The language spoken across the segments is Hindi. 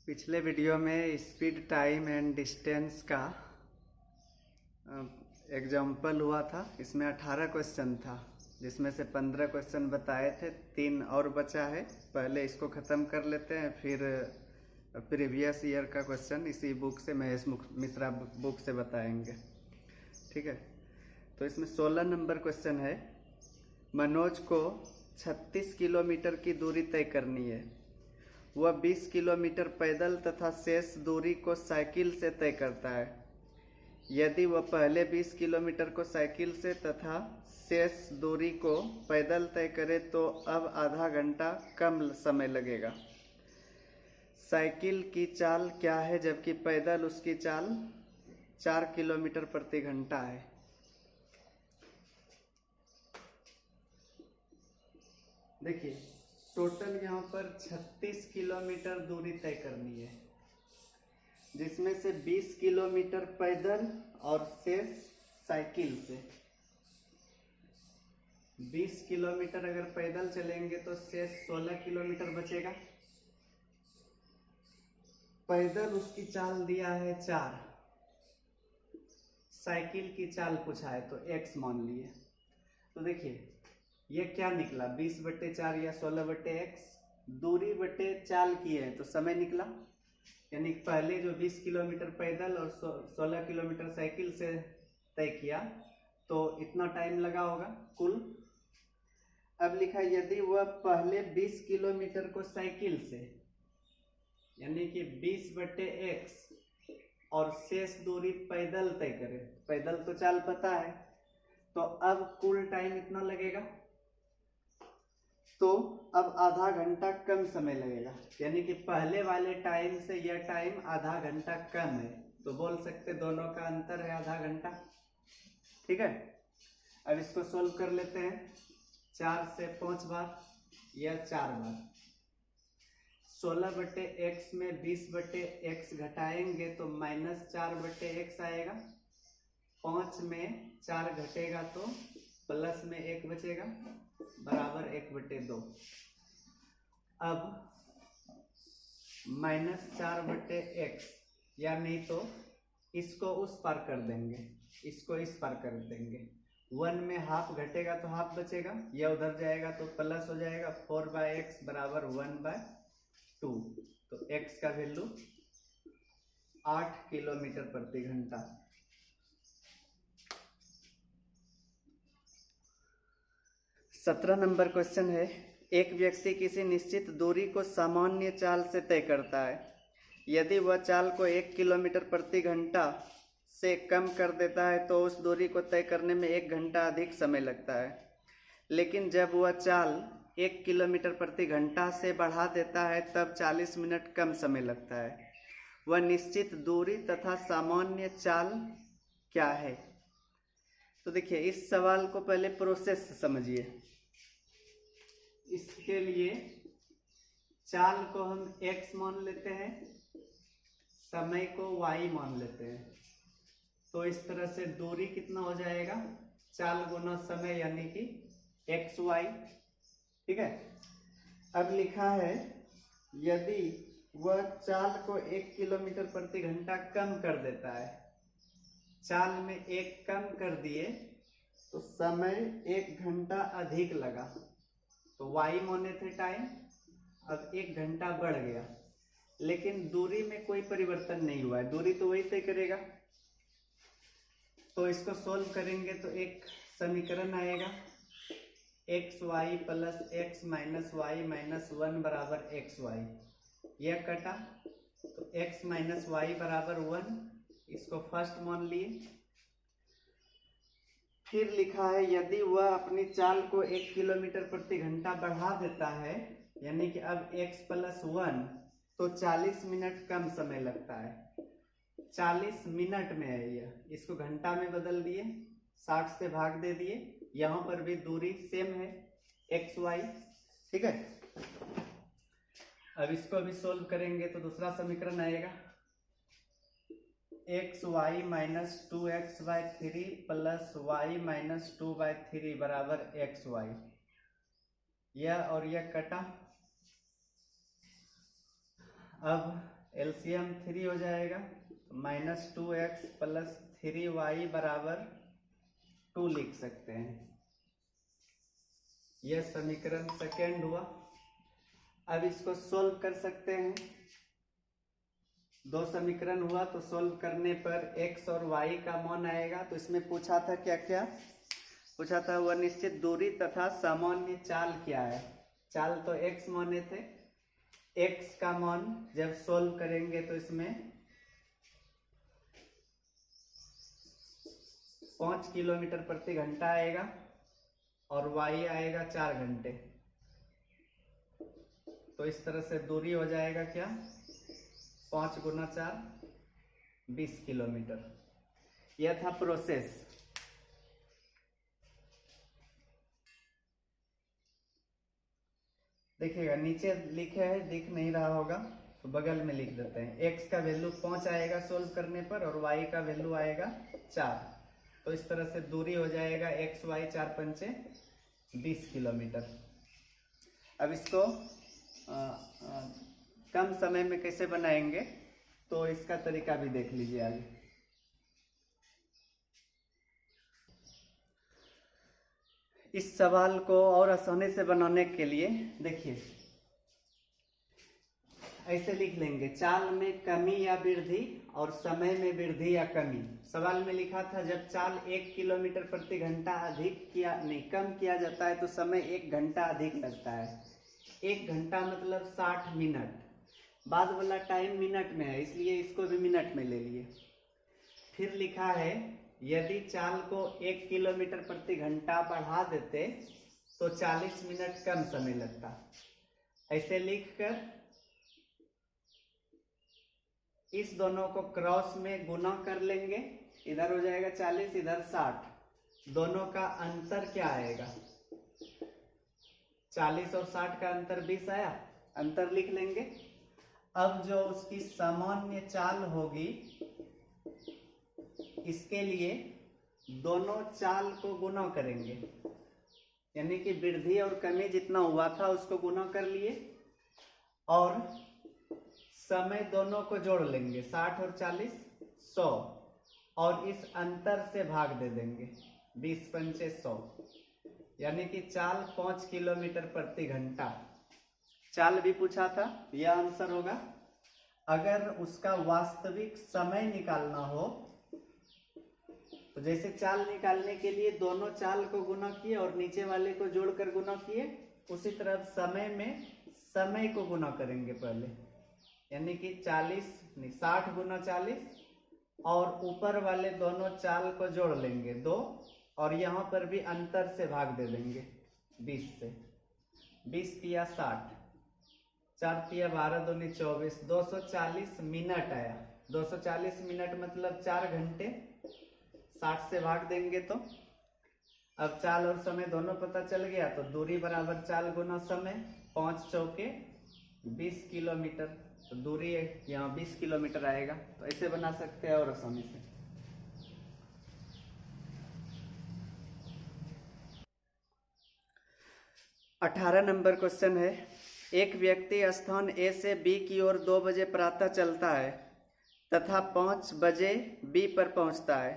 पिछले वीडियो में स्पीड टाइम एंड डिस्टेंस का एग्जाम्पल हुआ था। इसमें 18 क्वेश्चन था, जिसमें से 15 क्वेश्चन बताए थे, 3 और बचा है। पहले इसको ख़त्म कर लेते हैं, फिर प्रीवियस ईयर का क्वेश्चन इसी बुक से, महेश मिश्रा बुक से बताएंगे। ठीक है, तो इसमें 16 नंबर क्वेश्चन है। मनोज को 36 किलोमीटर की दूरी तय करनी है। वह 20 किलोमीटर पैदल तथा शेष दूरी को साइकिल से तय करता है। यदि वह पहले 20 किलोमीटर को साइकिल से तथा शेष दूरी को पैदल तय करे तो अब आधा घंटा कम समय लगेगा। साइकिल की चाल क्या है जबकि पैदल उसकी चाल 4 किलोमीटर प्रति घंटा है। देखिए, टोटल यहाँ पर 36 किलोमीटर दूरी तय करनी है, जिसमें से 20 किलोमीटर पैदल और शेष साइकिल से। 20 किलोमीटर अगर पैदल चलेंगे तो शेष 16 किलोमीटर बचेगा। पैदल उसकी चाल दिया है 4, साइकिल की चाल पूछा है तो x मान लिए। तो देखिए ये क्या निकला, 20/4 या 16/x। दूरी बटे चाल की है तो समय निकला, यानी पहले जो 20 किलोमीटर पैदल और 16 किलोमीटर साइकिल से तय किया तो इतना टाइम लगा होगा कुल। अब लिखा यदि वह पहले 20 किलोमीटर को साइकिल से, यानी कि 20/x और शेष दूरी पैदल तय करे। पैदल तो चाल पता है, तो अब कुल टाइम इतना लगेगा, तो अब आधा घंटा कम समय लगेगा, यानी कि पहले वाले टाइम से यह टाइम आधा घंटा कम है। तो बोल सकते दोनों का अंतर है आधा घंटा। ठीक है, अब इसको सोल्व कर लेते हैं। 4 से 5 बार या 4 बार। 16/x में 20/x घटाएंगे तो -4/x आएगा। 5 में 4 घटेगा तो प्लस में 1 बचेगा, बराबर 1/2। अब -4/x, या नहीं तो इसको उस पार कर देंगे, इसको इस पार कर देंगे। 1 में हाफ घटेगा तो हाफ बचेगा, यह उधर जाएगा तो प्लस हो जाएगा। 4/x बराबर 1/2। तो x का वैल्यू 8 किलोमीटर प्रति घंटा। 17 नंबर क्वेश्चन है। एक व्यक्ति किसी निश्चित दूरी को सामान्य चाल से तय करता है। यदि वह चाल को 1 किलोमीटर प्रति घंटा से कम कर देता है तो उस दूरी को तय करने में 1 घंटा अधिक समय लगता है। लेकिन जब वह चाल 1 किलोमीटर प्रति घंटा से बढ़ा देता है तब 40 मिनट कम समय लगता है। वह निश्चित दूरी तथा सामान्य चाल क्या है? तो देखिए, इस सवाल को पहले प्रोसेस समझिए। इसके लिए चाल को हम x मान लेते हैं, समय को y मान लेते हैं। तो इस तरह से दूरी कितना हो जाएगा, चाल गुना समय, यानी कि xy। ठीक है, अब लिखा है यदि वह चाल को 1 किलोमीटर प्रति घंटा कम कर देता है, चाल में 1 कम कर दिए तो समय 1 घंटा अधिक लगा, तो y माने थे टाइम, अब 1 घंटा बढ़ गया। लेकिन दूरी में कोई परिवर्तन नहीं हुआ है, दूरी तो वही तय करेगा। तो इसको सोल्व करेंगे तो एक समीकरण आएगा, xy plus x minus y minus 1 बराबर xy। यह कटा तो x माइनस y बराबर 1, इसको फर्स्ट मान लिए। फिर लिखा है यदि वह अपनी चाल को 1 किलोमीटर प्रति घंटा बढ़ा देता है, यानी कि अब x प्लस 1, तो 40 मिनट कम समय लगता है। 40 मिनट में है यह, इसको घंटा में बदल दिए, 60 से भाग दे दिए। यहाँ पर भी दूरी सेम है xy। ठीक है, अब इसको भी सोल्व करेंगे तो दूसरा समीकरण आएगा, xy minus 2x/3 plus y minus 2/3 बराबर xy। यह और यह कटा, अब एलसीएम 3 हो जाएगा, -2x + 3y = 2 लिख सकते हैं। यह समीकरण सेकेंड हुआ। अब इसको सोल्व कर सकते हैं। दो समीकरण हुआ तो सोल्व करने पर x और y का मान आएगा। तो इसमें पूछा था क्या क्या पूछा था, वह निश्चित दूरी तथा सामान्य चाल क्या है। चाल तो x माने थे, x का मान जब सोल्व करेंगे तो इसमें 5 किलोमीटर प्रति घंटा आएगा और y आएगा 4 घंटे। तो इस तरह से दूरी हो जाएगा क्या, 5 × 4 20 किलोमीटर। यह था प्रोसेस। देखिएगा नीचे लिखे है, दिख नहीं रहा होगा तो बगल में लिख देते हैं। x का वैल्यू 5 आएगा सोल्व करने पर और y का वैल्यू आएगा 4। तो इस तरह से दूरी हो जाएगा x y 4 पंचे 20 किलोमीटर। अब इसको कम समय में कैसे बनाएंगे तो इसका तरीका भी देख लीजिए आगे। इस सवाल को और आसानी से बनाने के लिए देखिए ऐसे लिख लेंगे, चाल में कमी या वृद्धि और समय में वृद्धि या कमी। सवाल में लिखा था जब चाल 1 किलोमीटर प्रति घंटा कम किया जाता है तो समय 1 घंटा अधिक लगता है। 1 घंटा मतलब 60 मिनट। बाद वाला टाइम मिनट में है इसलिए इसको भी मिनट में ले लिए। फिर लिखा है यदि चाल को 1 किलोमीटर प्रति घंटा बढ़ा देते तो 40 मिनट कम समय लगता। ऐसे लिखकर इस दोनों को क्रॉस में गुना कर लेंगे, इधर हो जाएगा 40 इधर 60। दोनों का अंतर क्या आएगा, 40 और 60 का अंतर 20 आया, अंतर लिख लेंगे। अब जो उसकी सामान्य चाल होगी इसके लिए दोनों चाल को गुना करेंगे, यानी कि वृद्धि और कमी जितना हुआ था उसको गुना कर लिए और समय दोनों को जोड़ लेंगे, 60 और 40 100 और इस अंतर से भाग दे देंगे, 20 पंचे 100, यानी कि चाल 5 किलोमीटर प्रति घंटा। चाल भी पूछा था, यह आंसर होगा। अगर उसका वास्तविक समय निकालना हो तो जैसे चाल निकालने के लिए दोनों चाल को गुना किए और नीचे वाले को जोड़कर गुना किए, उसी तरह समय में समय को गुना करेंगे पहले, यानी कि 60 × 40 और ऊपर वाले दोनों चाल को जोड़ लेंगे 2 और यहाँ पर भी अंतर से भाग दे देंगे 20 से। 20 तिया 60, 4 तिया 12, 2 नी 24, 240 मिनट आया। 240 मिनट मतलब 4 घंटे। 60 से भाग देंगे तो अब चाल और समय दोनों पता चल गया तो दूरी बराबर चाल गुना समय, 5 चौके 20 किलोमीटर। तो दूरी यहाँ 20 किलोमीटर आएगा। तो ऐसे बना सकते हैं और आसानी से। अठारह नंबर क्वेश्चन है, एक व्यक्ति स्थान A से B की ओर 2 बजे प्रातः चलता है तथा 5 बजे B पर पहुंचता है।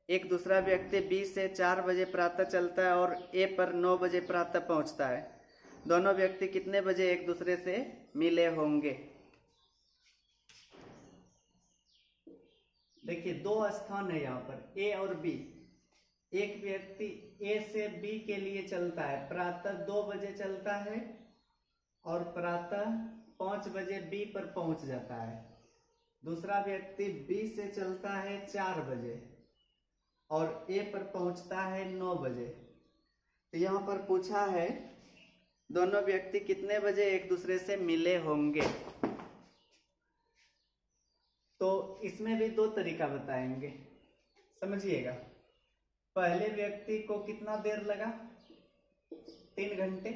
एक दूसरा व्यक्ति B से 4 बजे प्रातः चलता है और A पर 9 बजे प्रातः पहुंचता है। दोनों व्यक्ति कितने बजे एक दूसरे से मिले होंगे? देखिए दो स्थान है यहाँ पर A और B। एक व्यक्ति A से B के लिए चलता है, प्रातः 2 बजे चलता है और प्रातः 5 बजे B पर पहुंच जाता है। दूसरा व्यक्ति B से चलता है 4 बजे और A पर पहुंचता है 9 बजे। तो यहाँ पर पूछा है दोनों व्यक्ति कितने बजे एक दूसरे से मिले होंगे। तो इसमें भी 2 तरीका बताएंगे, समझिएगा। पहले व्यक्ति को कितना देर लगा, 3 घंटे।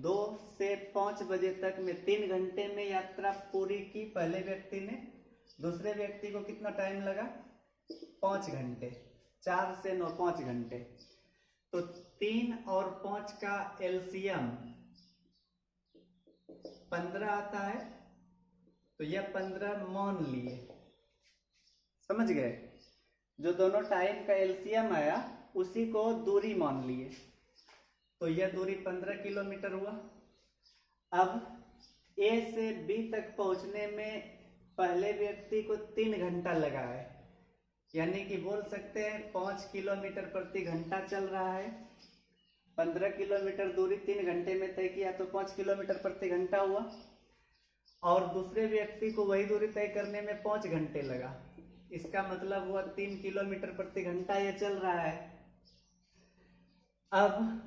2 से 5 बजे तक में 3 घंटे में यात्रा पूरी की पहले व्यक्ति ने। दूसरे व्यक्ति को कितना टाइम लगा, 5 घंटे। 4 से 9 5 घंटे। तो 3 और 5 का एलसीएम 15 आता है। तो तो यह 15 मान लिए, समझ गए। जो दोनों टाइम का एलसीएम आया उसी को दूरी मान लिए, तो यह दूरी 15 किलोमीटर हुआ। अब ए से बी तक पहुंचने में पहले व्यक्ति को 3 घंटा लगा है, यानी कि बोल सकते हैं 5 किलोमीटर प्रति घंटा चल रहा है। 15 किलोमीटर दूरी 3 घंटे में तय किया तो 5 किलोमीटर प्रति घंटा हुआ। और दूसरे व्यक्ति को वही दूरी तय करने में 5 घंटे लगा, इसका मतलब हुआ 3 किलोमीटर प्रति घंटा ये चल रहा है। अब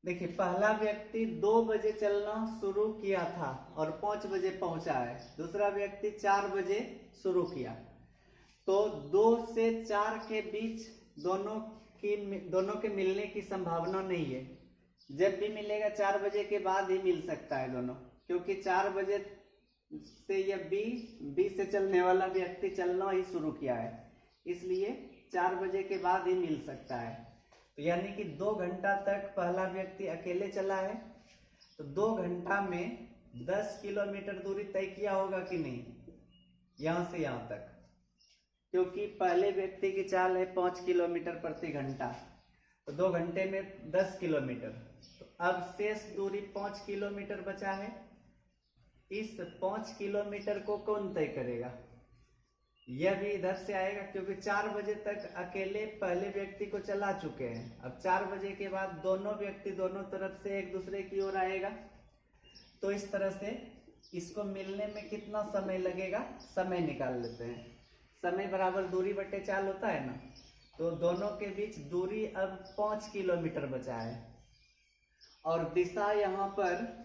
देखिए, पहला व्यक्ति 2 बजे चलना शुरू किया था और 5 बजे पहुंचा है। दूसरा व्यक्ति 4 बजे शुरू किया, तो 2 से 4 के बीच दोनों के मिलने की संभावना नहीं है। जब भी मिलेगा 4 बजे के बाद ही मिल सकता है दोनों, क्योंकि 4 बजे से यह बी से चलने वाला व्यक्ति चलना ही शुरू किया है, इसलिए 4 बजे के बाद ही मिल सकता है। तो यानी कि 2 घंटा तक पहला व्यक्ति अकेले चला है, तो 2 घंटा में 10 किलोमीटर दूरी तय किया होगा कि नहीं, यहां से यहां तक, क्योंकि पहले व्यक्ति की चाल है 5 किलोमीटर प्रति घंटा, तो 2 घंटे में 10 किलोमीटर। तो अब शेष दूरी 5 किलोमीटर बचा है। इस 5 किलोमीटर को कौन तय करेगा? यह भी इधर से आएगा, क्योंकि 4 बजे तक अकेले पहले व्यक्ति को चला चुके हैं। अब 4 बजे के बाद दोनों व्यक्ति दोनों तरफ से एक दूसरे की ओर आएगा, तो इस तरह से इसको मिलने में कितना समय लगेगा, समय निकाल लेते हैं। समय बराबर दूरी बटे चाल होता है ना, तो दोनों के बीच दूरी अब 5 किलोमीटर बचा है और दिशा यहाँ पर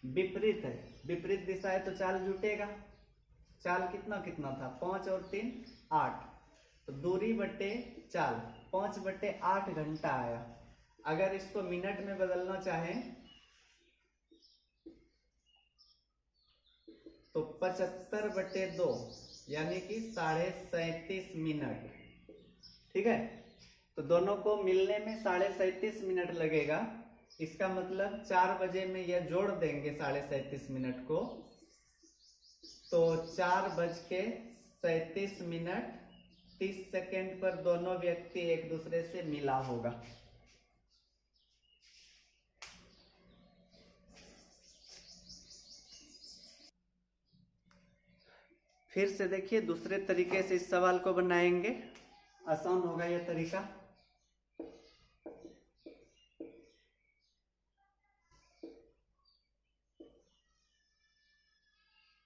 विपरीत है। विपरीत दिशा है तो चाल जुटेगा। चाल कितना कितना था, 5 और 3 8, तो दूरी बटे चाल 5 बटे 8 घंटा आया। अगर इसको मिनट में बदलना चाहें तो 75 बटे 2 यानी कि 37.5 मिनट, ठीक है। तो दोनों को मिलने में 37.5 मिनट लगेगा। इसका मतलब 4 बजे में यह जोड़ देंगे 37.5 मिनट को, तो 4:37 30 सेकेंड पर दोनों व्यक्ति एक दूसरे से मिला होगा। फिर से देखिए, दूसरे तरीके से इस सवाल को बनाएंगे, आसान होगा यह तरीका।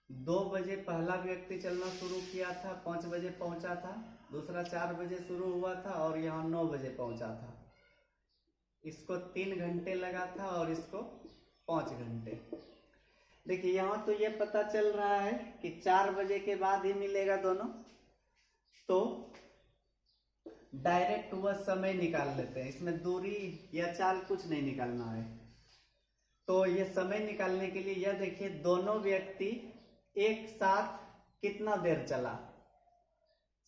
2 बजे पहला व्यक्ति चलना शुरू किया था, 5 बजे पहुंचा था। दूसरा 4 बजे शुरू हुआ था और यहाँ 9 बजे पहुंचा था। इसको 3 घंटे लगा था और इसको 5 घंटे। देखिए, यहाँ तो ये पता चल रहा है कि 4 बजे के बाद ही मिलेगा दोनों, तो डायरेक्ट वह समय निकाल लेते हैं। इसमें दूरी या चाल कुछ नहीं निकालना है। तो ये समय निकालने के लिए यह देखिए, दोनों व्यक्ति एक साथ कितना देर चला।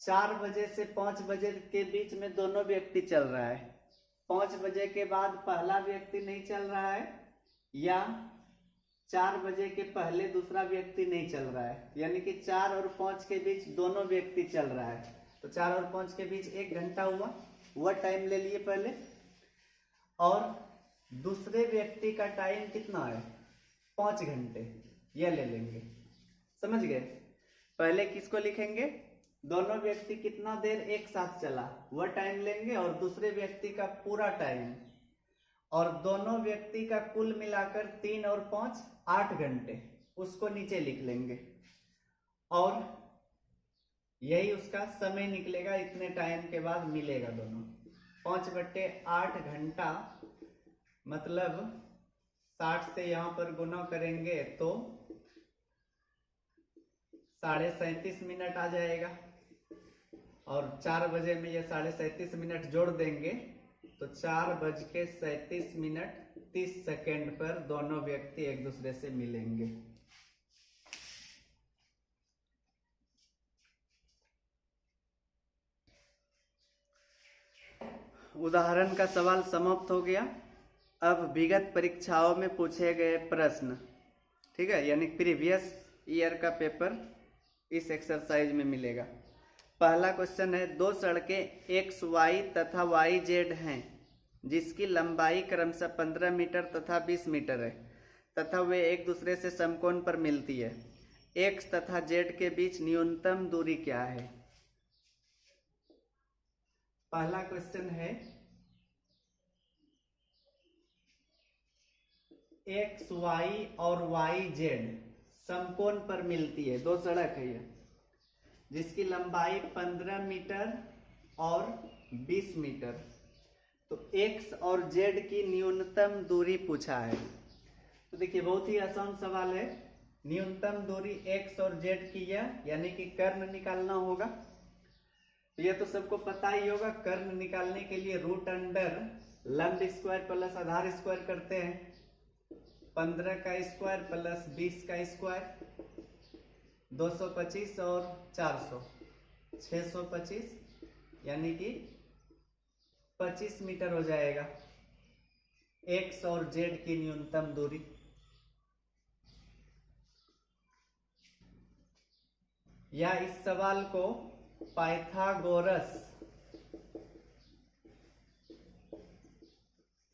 4 बजे से 5 बजे के बीच में दोनों व्यक्ति चल रहा है। 5 बजे के बाद पहला व्यक्ति नहीं चल रहा है, या 4 बजे के पहले दूसरा व्यक्ति नहीं चल रहा है, यानी कि 4 और 5 के बीच दोनों व्यक्ति चल रहा है। तो 4 और 5 के बीच 1 घंटा हुआ, वह टाइम ले लिए पहले। और दूसरे व्यक्ति का टाइम कितना है, 5 घंटे, यह ले लेंगे। समझ गए? पहले किसको लिखेंगे, दोनों व्यक्ति कितना देर एक साथ चला वह टाइम लेंगे, और दूसरे व्यक्ति का पूरा टाइम, और दोनों व्यक्ति का कुल मिलाकर 3 और 5 8 घंटे, उसको नीचे लिख लेंगे। और यही उसका समय निकलेगा, इतने टाइम के बाद मिलेगा दोनों। 5/8 घंटा मतलब 60 से यहाँ पर गुना करेंगे तो 37.5 मिनट आ जाएगा। और 4 बजे में ये 37.5 मिनट जोड़ देंगे तो 4:37 पर दोनों व्यक्ति एक दूसरे से मिलेंगे। उदाहरण का सवाल समाप्त हो गया। अब विगत परीक्षाओं में पूछे गए प्रश्न, ठीक है, यानी प्रीवियस ईयर का पेपर इस एक्सरसाइज में मिलेगा। पहला क्वेश्चन है, दो सड़कें एक्स वाई तथा वाई जेड हैं जिसकी लंबाई क्रमशः 15 मीटर तथा 20 मीटर है तथा वे एक दूसरे से समकोण पर मिलती है। एक्स तथा जेड के बीच न्यूनतम दूरी क्या है? पहला क्वेश्चन है, एक्स वाई और वाई जेड समकोण पर मिलती है, दो सड़क है ये, जिसकी लंबाई 15 मीटर और 20 मीटर। तो एक्स और जेड की न्यूनतम दूरी पूछा है। तो देखिए बहुत ही आसान सवाल है। न्यूनतम दूरी एक्स और जेड की है, यानी कि कर्ण निकालना होगा। तो ये तो सबको पता ही होगा। कर्ण निकालने के लिए रूट अंडर लंब स्क्वायर प्लस आधार स्क्वायर करते हैं। 15 का स्क्वायर प्लस 20 का स्क्वायर 225 और 400 625, यानी कि 25 मीटर हो जाएगा एक्स और जेड की न्यूनतम दूरी। या इस सवाल को पाइथागोरस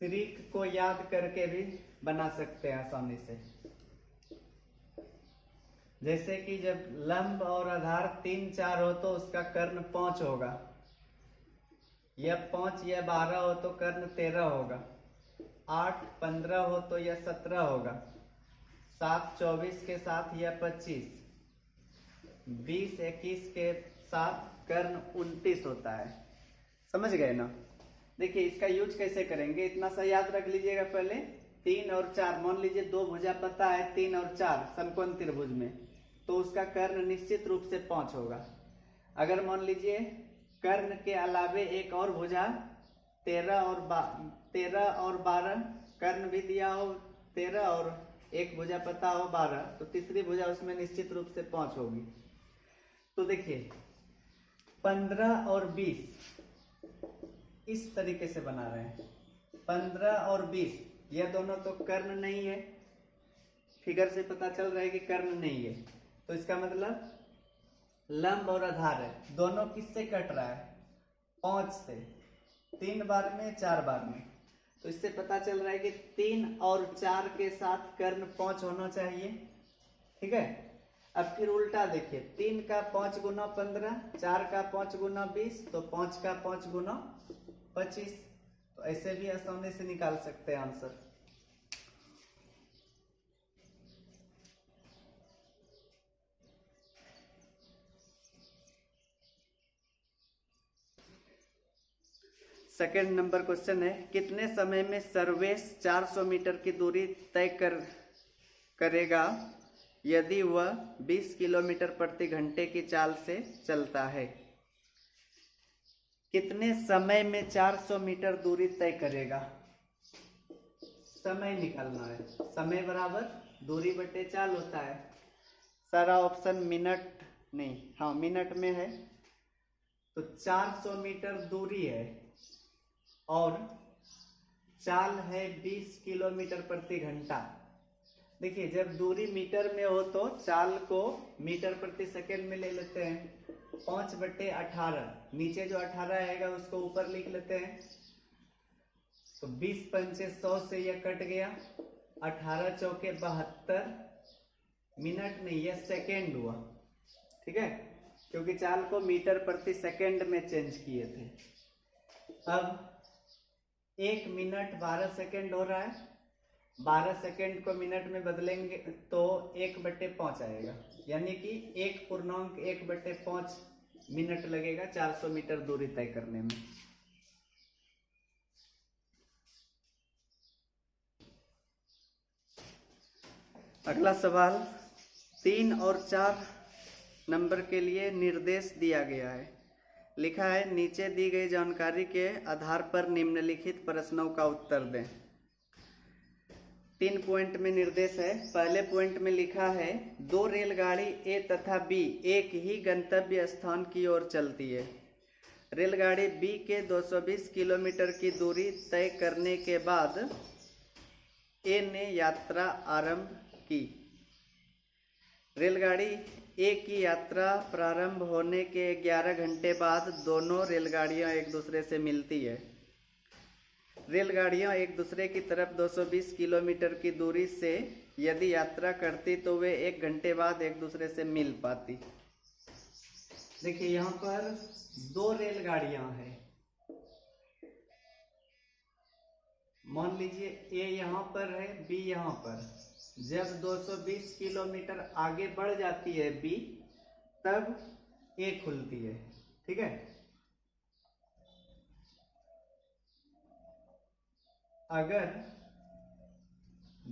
त्रिक को याद करके भी बना सकते हैं आसानी से। जैसे कि जब लंब और आधार 3 4 हो तो उसका कर्ण 5 होगा, यह 5 या 12 हो तो कर्ण 13 होगा, 8 15 हो तो यह 17 होगा, 7 24 के साथ यह 25, 20 21 के साथ कर्ण 29 होता है। समझ गए ना? देखिए इसका यूज कैसे करेंगे, इतना सा याद रख लीजिएगा। पहले 3 और 4, मान लीजिए दो भुजा पता है 3 और 4 समकोण त्रिभुज में, तो उसका कर्ण निश्चित रूप से 5 होगा। अगर मान लीजिए कर्ण के अलावे एक और भुजा 13 और 12 कर्ण भी दिया हो 13 और एक भुजा पता हो 12, तो तीसरी भुजा उसमें निश्चित रूप से 5 होगी। तो देखिए 15 और 20 इस तरीके से बना रहे हैं। 15 और 20 यह दोनों तो कर्ण नहीं है, फिगर से पता चल रहा है कि कर्ण नहीं है। तो इसका मतलब लंब और आधार है, दोनों किससे कट रहा है? 5 से। 3 बार में 4 बार में, तो इससे पता चल रहा है कि 3 और 4 के साथ कर्ण 5 होना चाहिए। ठीक है, अब फिर उल्टा देखिए, 3 का 5 गुना 15, 4 का 5 गुना 20, तो 5 का 5 गुना 25। तो ऐसे भी आसानी से निकाल सकते हैं आंसर। सेकेंड नंबर क्वेश्चन है, कितने समय में सर्वेश 400 मीटर की दूरी तय करेगा यदि वह 20 किलोमीटर प्रति घंटे की चाल से चलता है? कितने समय में 400 मीटर दूरी तय करेगा? समय निकालना है। समय बराबर दूरी बटे चाल होता है। सारा ऑप्शन मिनट नहीं, हाँ मिनट में है। तो 400 मीटर दूरी है और चाल है 20 किलोमीटर प्रति घंटा। देखिए जब दूरी मीटर में हो तो चाल को मीटर प्रति सेकंड में ले लेते हैं। 5/18, नीचे जो 18 आएगा उसको ऊपर लिख लेते हैं। तो 20 पंचे 100 से यह कट गया, 18 चौके 72, मिनट नहीं यह सेकेंड हुआ। ठीक है, क्योंकि चाल को मीटर प्रति सेकंड में चेंज किए थे। अब 1 मिनट 12 सेकंड हो रहा है, 12 सेकंड को मिनट में बदलेंगे तो 1/5 आएगा, यानी कि 1.1/5 मिनट लगेगा 400 मीटर दूरी तय करने में। अगला सवाल 3 और 4 नंबर के लिए निर्देश दिया गया है। लिखा है, नीचे दी गई जानकारी के आधार पर निम्नलिखित प्रश्नों का उत्तर दें। 3 पॉइंट में निर्देश है। पहले पॉइंट में लिखा है, 2 रेलगाड़ी ए तथा बी एक ही गंतव्य स्थान की ओर चलती है। रेलगाड़ी बी के 220 किलोमीटर की दूरी तय करने के बाद ए ने यात्रा आरंभ की। रेलगाड़ी ए की यात्रा प्रारंभ होने के 11 घंटे बाद दोनों रेलगाड़ियां एक दूसरे से मिलती है। रेलगाड़ियां एक दूसरे की तरफ 220 किलोमीटर की दूरी से यदि यात्रा करती तो वे 1 घंटे बाद एक दूसरे से मिल पाती। देखिए यहाँ पर 2 रेलगाड़ियां हैं। मान लीजिए ए यहाँ पर है, बी यहाँ पर। जब 220 किलोमीटर आगे बढ़ जाती है बी, तब ए खुलती है। ठीक है, अगर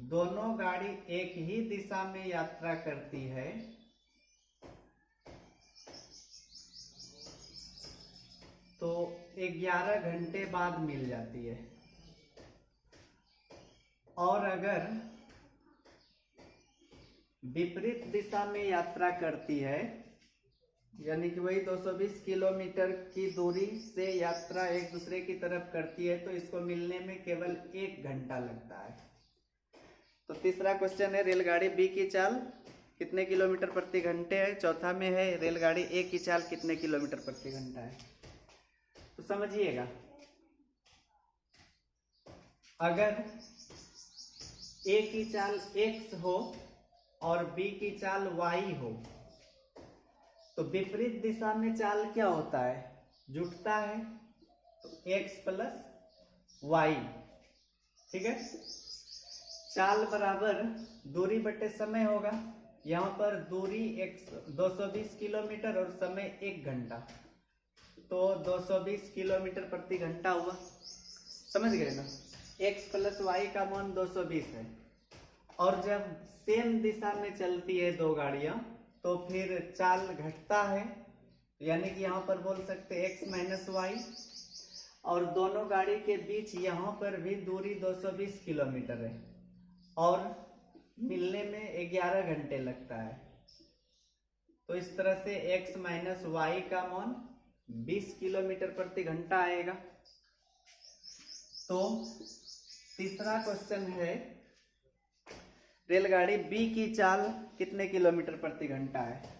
दोनों गाड़ी एक ही दिशा में यात्रा करती है तो 11 घंटे बाद मिल जाती है, और अगर विपरीत दिशा में यात्रा करती है, यानी कि वही 220 किलोमीटर की दूरी से यात्रा एक दूसरे की तरफ करती है, तो इसको मिलने में केवल 1 घंटा लगता है। तो तीसरा क्वेश्चन है रेलगाड़ी बी की चाल कितने किलोमीटर प्रति घंटे है। चौथा में है रेलगाड़ी ए की चाल कितने किलोमीटर प्रति घंटा है। तो समझिएगा, अगर ए की चाल x हो और बी की चाल y हो, तो विपरीत दिशा में चाल क्या होता है, जुटता है। तो x प्लस y, ठीक है। चाल बराबर दूरी बटे समय होगा। यहाँ पर दूरी 220 किलोमीटर और समय 1 घंटा, तो 220 किलोमीटर प्रति घंटा हुआ। समझ गए ना, x प्लस वाई का मान 220 है। और जब सेम दिशा में चलती है 2 गाड़ियां, तो फिर चाल घटता है, यानी कि यहाँ पर बोल सकते x माइनस वाई। और दोनों गाड़ी के बीच यहाँ पर भी दूरी 220 किलोमीटर है और मिलने में 11 घंटे लगता है। तो इस तरह से x माइनस वाई का मान 20 किलोमीटर प्रति घंटा आएगा। तो तीसरा क्वेश्चन है रेलगाड़ी बी की चाल कितने किलोमीटर प्रति घंटा है।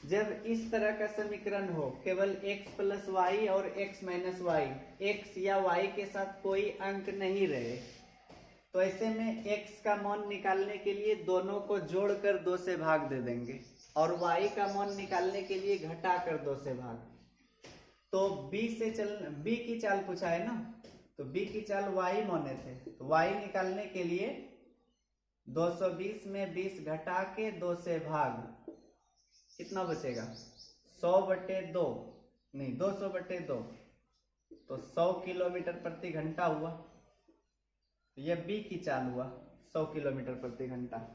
जब इस तरह का समीकरण हो, केवल x प्लस वाई और x माइनस वाई, x या y के साथ कोई अंक नहीं रहे, तो ऐसे में x का मान निकालने के लिए दोनों को जोड़कर 2 से भाग दे देंगे और y का मान निकालने के लिए घटाकर 2 से भाग। तो b की चाल पूछा है ना, तो b की चाल y माने थे, तो y निकालने के लिए 220 में 20 घटा के 2 से भाग, कितना बचेगा 100/2, नहीं 200/2, तो 100 किलोमीटर प्रति घंटा हुआ। यह बी की चाल हुआ 100 किलोमीटर प्रति घंटा।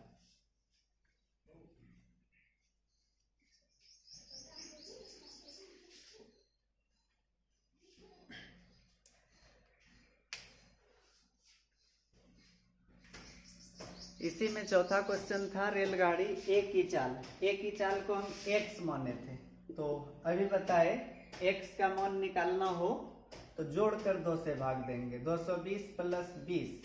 इसी में चौथा क्वेश्चन था रेलगाड़ी ए की चाल। ए की चाल को हम x माने थे, तो अभी बताए x का मान निकालना हो तो जोड़कर 2 से भाग देंगे। 220 प्लस 20,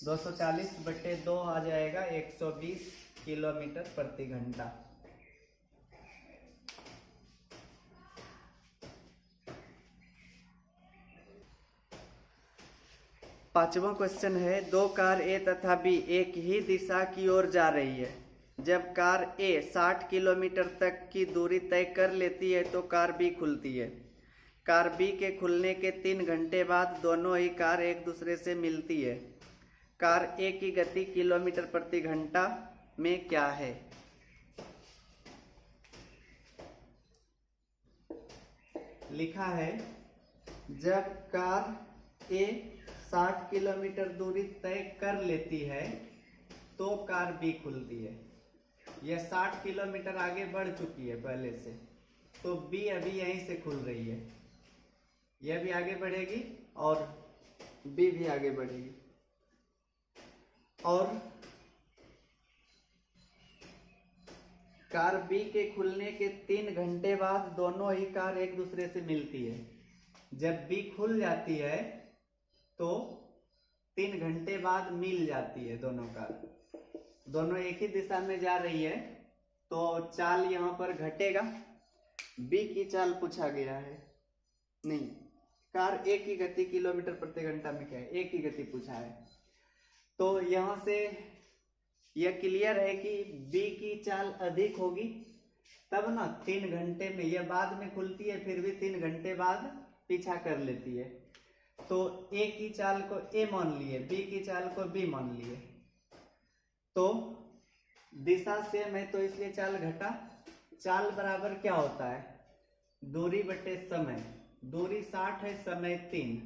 240/2 आ जाएगा 120 किलोमीटर प्रति घंटा। पांचवा क्वेश्चन है 2 कार ए तथा बी एक ही दिशा की ओर जा रही है। जब कार ए 60 किलोमीटर तक की दूरी तय कर लेती है तो कार बी खुलती है। कार बी के खुलने के 3 घंटे बाद दोनों ही कार एक दूसरे से मिलती है। कार ए की गति किलोमीटर प्रति घंटा में क्या है। लिखा है जब कार ए 60 किलोमीटर दूरी तय कर लेती है तो कार बी खुलती है। यह 60 किलोमीटर आगे बढ़ चुकी है पहले से, तो बी अभी यहीं से खुल रही है। यह भी आगे बढ़ेगी और बी भी आगे बढ़ेगी। और कार बी के खुलने के 3 घंटे बाद दोनों ही कार एक दूसरे से मिलती है। जब बी खुल जाती है तो 3 घंटे बाद मिल जाती है दोनों कार। दोनों एक ही दिशा में जा रही है, तो चाल यहाँ पर घटेगा। बी की चाल पूछा गया है, नहीं, कार ए की गति किलोमीटर प्रति घंटा में क्या है, ए की गति पूछा है। तो यहाँ से यह क्लियर है कि बी की चाल अधिक होगी, तब ना 3 घंटे में, यह बाद में खुलती है फिर भी 3 घंटे बाद पीछा कर लेती है। तो ए की चाल को ए मान लिए, बी की चाल को बी मान लिए, तो दिशा सेम है तो इसलिए चाल घटा। चाल बराबर क्या होता है, दूरी बटे समय। दूरी 60 है, समय 3,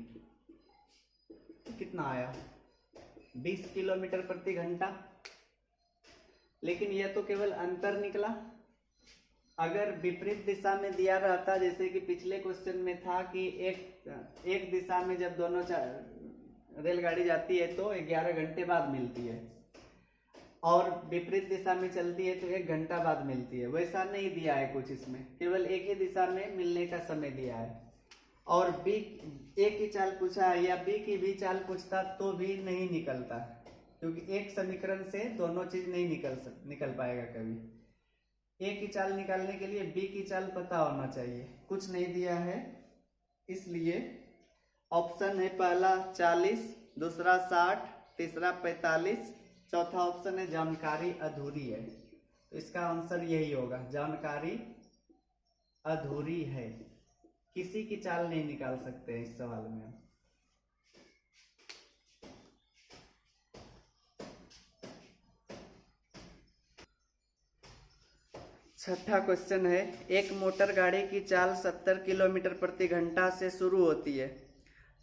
कितना आया 20 किलोमीटर प्रति घंटा। लेकिन यह तो केवल अंतर निकला। अगर विपरीत दिशा में दिया रहता, जैसे कि पिछले क्वेश्चन में था कि एक दिशा में जब दोनों रेलगाड़ी जाती है तो 11 घंटे बाद मिलती है, और विपरीत दिशा में चलती है तो 1 घंटा बाद मिलती है, वैसा नहीं दिया है कुछ। इसमें केवल एक ही दिशा में मिलने का समय दिया है। और बी ए की चाल पूछा है या बी की भी चाल पूछता तो भी नहीं निकलता, क्योंकि एक समीकरण से दोनों चीज नहीं निकल पाएगा कभी। ए की चाल निकालने के लिए बी की चाल पता होना चाहिए, कुछ नहीं दिया है, इसलिए ऑप्शन है पहला 40, दूसरा 60, तीसरा 45, चौथा ऑप्शन है जानकारी अधूरी है। तो इसका आंसर यही होगा, जानकारी अधूरी है। किसी की चाल नहीं निकाल सकते हैं इस सवाल में। छठा क्वेश्चन है, एक मोटर गाड़ी की चाल 70 किलोमीटर प्रति घंटा से शुरू होती है।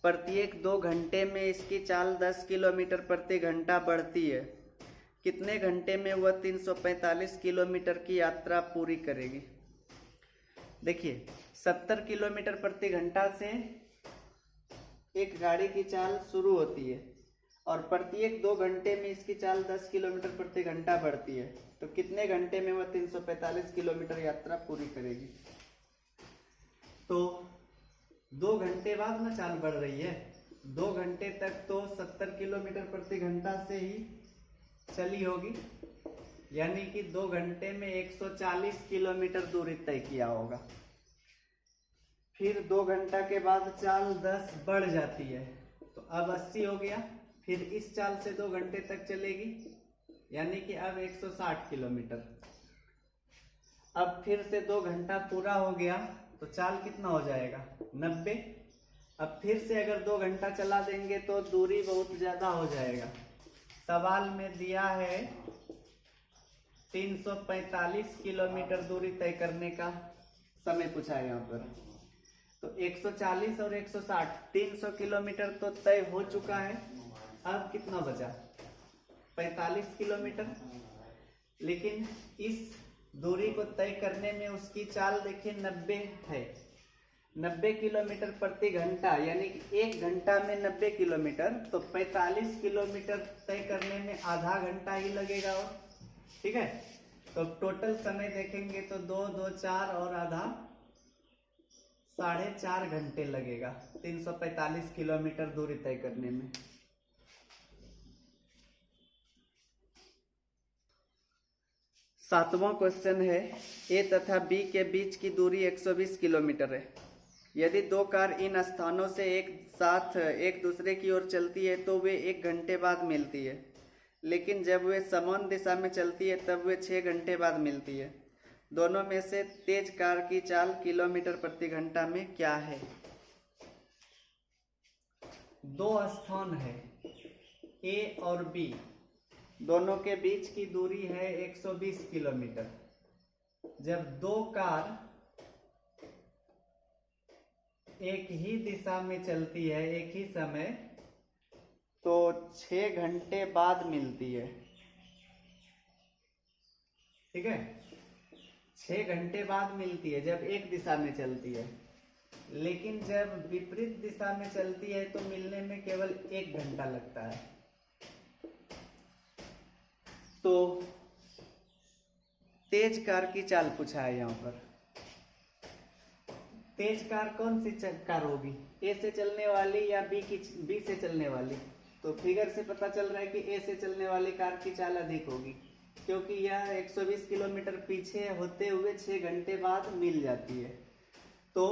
प्रत्येक 2 घंटे में इसकी चाल 10 किलोमीटर प्रति घंटा बढ़ती है। कितने घंटे में वह 345 किलोमीटर की यात्रा पूरी करेगी? देखिए, 70 किलोमीटर प्रति घंटा से एक गाड़ी की चाल शुरू होती है और प्रत्येक 2 घंटे में इसकी चाल 10 किलोमीटर प्रति घंटा बढ़ती है। तो कितने घंटे में वह 345 किलोमीटर यात्रा पूरी करेगी? तो 2 घंटे बाद ना चाल बढ़ रही है, 2 घंटे तक तो 70 किलोमीटर प्रति घंटा से ही चली होगी, यानी कि 2 घंटे में 140 किलोमीटर दूरी तय किया होगा। फिर 2 घंटा के बाद चाल 10 बढ़ जाती है, तो अब 80 हो गया। फिर इस चाल से 2 घंटे तक चलेगी, यानी कि अब 160 किलोमीटर। अब फिर से 2 घंटा पूरा हो गया तो चाल कितना हो जाएगा? 90। अब फिर से अगर 2 घंटा चला देंगे तो दूरी बहुत ज्यादा हो जाएगा। सवाल में दिया है 345 किलोमीटर दूरी तय करने का समय पूछा है यहाँ पर। तो 140 और 160, 300 किलोमीटर तो तय हो चुका है। अब कितना बचा? 45 किलोमीटर। लेकिन इस दूरी को तय करने में उसकी चाल देखिए 90 है, 90 किलोमीटर प्रति घंटा, यानी कि 1 घंटा में 90 किलोमीटर, तो 45 किलोमीटर तय करने में आधा घंटा ही लगेगा। और ठीक है, तो टोटल समय देखेंगे तो 2, 2, 4 और आधा 4.5 घंटे लगेगा 345 किलोमीटर दूरी तय करने में। सातवां क्वेश्चन है, ए तथा बी के बीच की दूरी 120 किलोमीटर है। यदि 2 कार इन स्थानों से एक साथ एक दूसरे की ओर चलती है तो वे 1 घंटे बाद मिलती है, लेकिन जब वे समान दिशा में चलती है तब वे 6 घंटे बाद मिलती है। दोनों में से तेज कार की चाल किलोमीटर प्रति घंटा में क्या है? 2 स्थान है ए और बी, दोनों के बीच की दूरी है 120 किलोमीटर। जब 2 कार एक ही दिशा में चलती है एक ही समय, तो 6 घंटे बाद मिलती है। ठीक है, 6 घंटे बाद मिलती है जब एक दिशा में चलती है। लेकिन जब विपरीत दिशा में चलती है तो मिलने में केवल 1 घंटा लगता है। तो तेज कार की चाल पूछा है यहाँ पर। तेज कार कौन सी कार होगी? ए से चलने वाली या बी से चलने वाली? तो फिगर से पता चल रहा है कि ए से चलने वाली कार की चाल अधिक होगी। क्योंकि यह 120 किलोमीटर पीछे होते हुए 6 घंटे बाद मिल जाती है। तो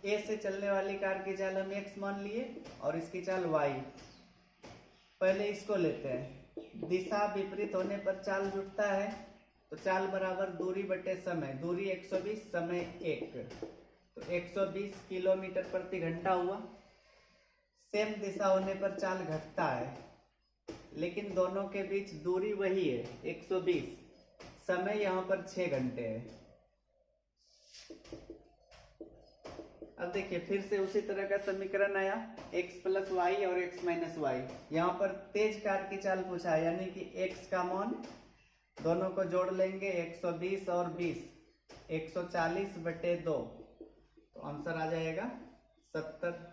ए से चलने वाली कार की चाल हम x मान लिए और इसकी चाल y। पहले इसको लेते हैं। दिशा विपरीत होने पर चाल जुटता है, तो चाल बराबर दूरी बटे समय। दूरी 120, समय 1, तो 120 किलोमीटर प्रति घंटा हुआ। सेम दिशा होने पर चाल घटता है, लेकिन दोनों के बीच दूरी वही है 120, समय यहाँ पर 6 घंटे है। अब देखिए फिर से उसी तरह का समीकरण आया, x प्लस वाई और x माइनस वाई। यहाँ पर तेज कार की चाल पूछा है, यानी कि x का मान दोनों को जोड़ लेंगे, 120 और 20, 140 बटे 2, तो आंसर आ जाएगा 70।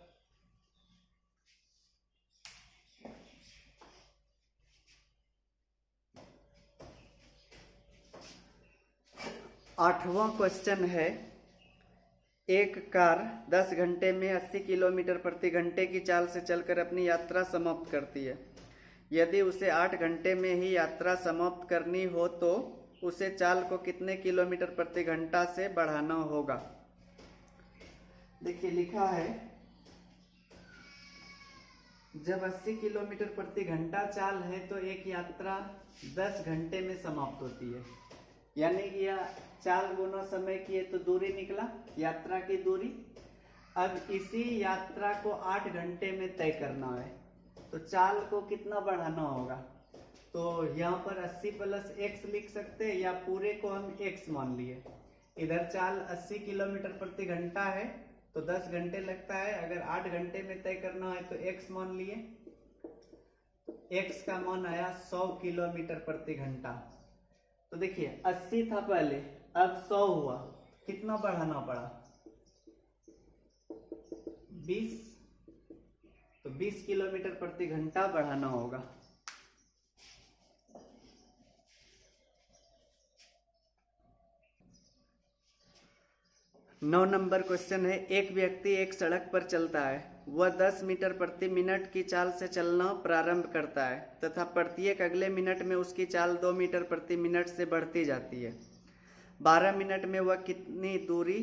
आठवां क्वेश्चन है, एक कार 10 घंटे में 80 किलोमीटर प्रति घंटे की चाल से चलकर अपनी यात्रा समाप्त करती है। यदि उसे 8 घंटे में ही यात्रा समाप्त करनी हो तो उसे चाल को कितने किलोमीटर प्रति घंटा से बढ़ाना होगा। देखिए लिखा है, जब 80 किलोमीटर प्रति घंटा चाल है तो एक यात्रा 10 घंटे में समाप्त होती है, यानी कि यह चाल गुना समय की है तो दूरी निकला, यात्रा की दूरी। अब इसी यात्रा को 8 घंटे में तय करना है, तो चाल को कितना बढ़ाना होगा। तो यहाँ पर 80 प्लस x लिख सकते हैं, या पूरे को हम x मान लिए। इधर चाल 80 किलोमीटर प्रति घंटा है तो 10 घंटे लगता है, अगर 8 घंटे में तय करना है तो x मान लिए। x का मान आया 100 किलोमीटर प्रति घंटा। तो देखिए 80 था पहले, अब 100 हुआ, कितना बढ़ाना पड़ा, 20, तो 20 किलोमीटर प्रति घंटा बढ़ाना होगा। नौ नंबर क्वेश्चन है, एक व्यक्ति एक सड़क पर चलता है। वह 10 मीटर प्रति मिनट की चाल से चलना प्रारंभ करता है तथा प्रत्येक अगले मिनट में उसकी चाल 2 मीटर प्रति मिनट से बढ़ती जाती है। 12 मिनट में वह कितनी दूरी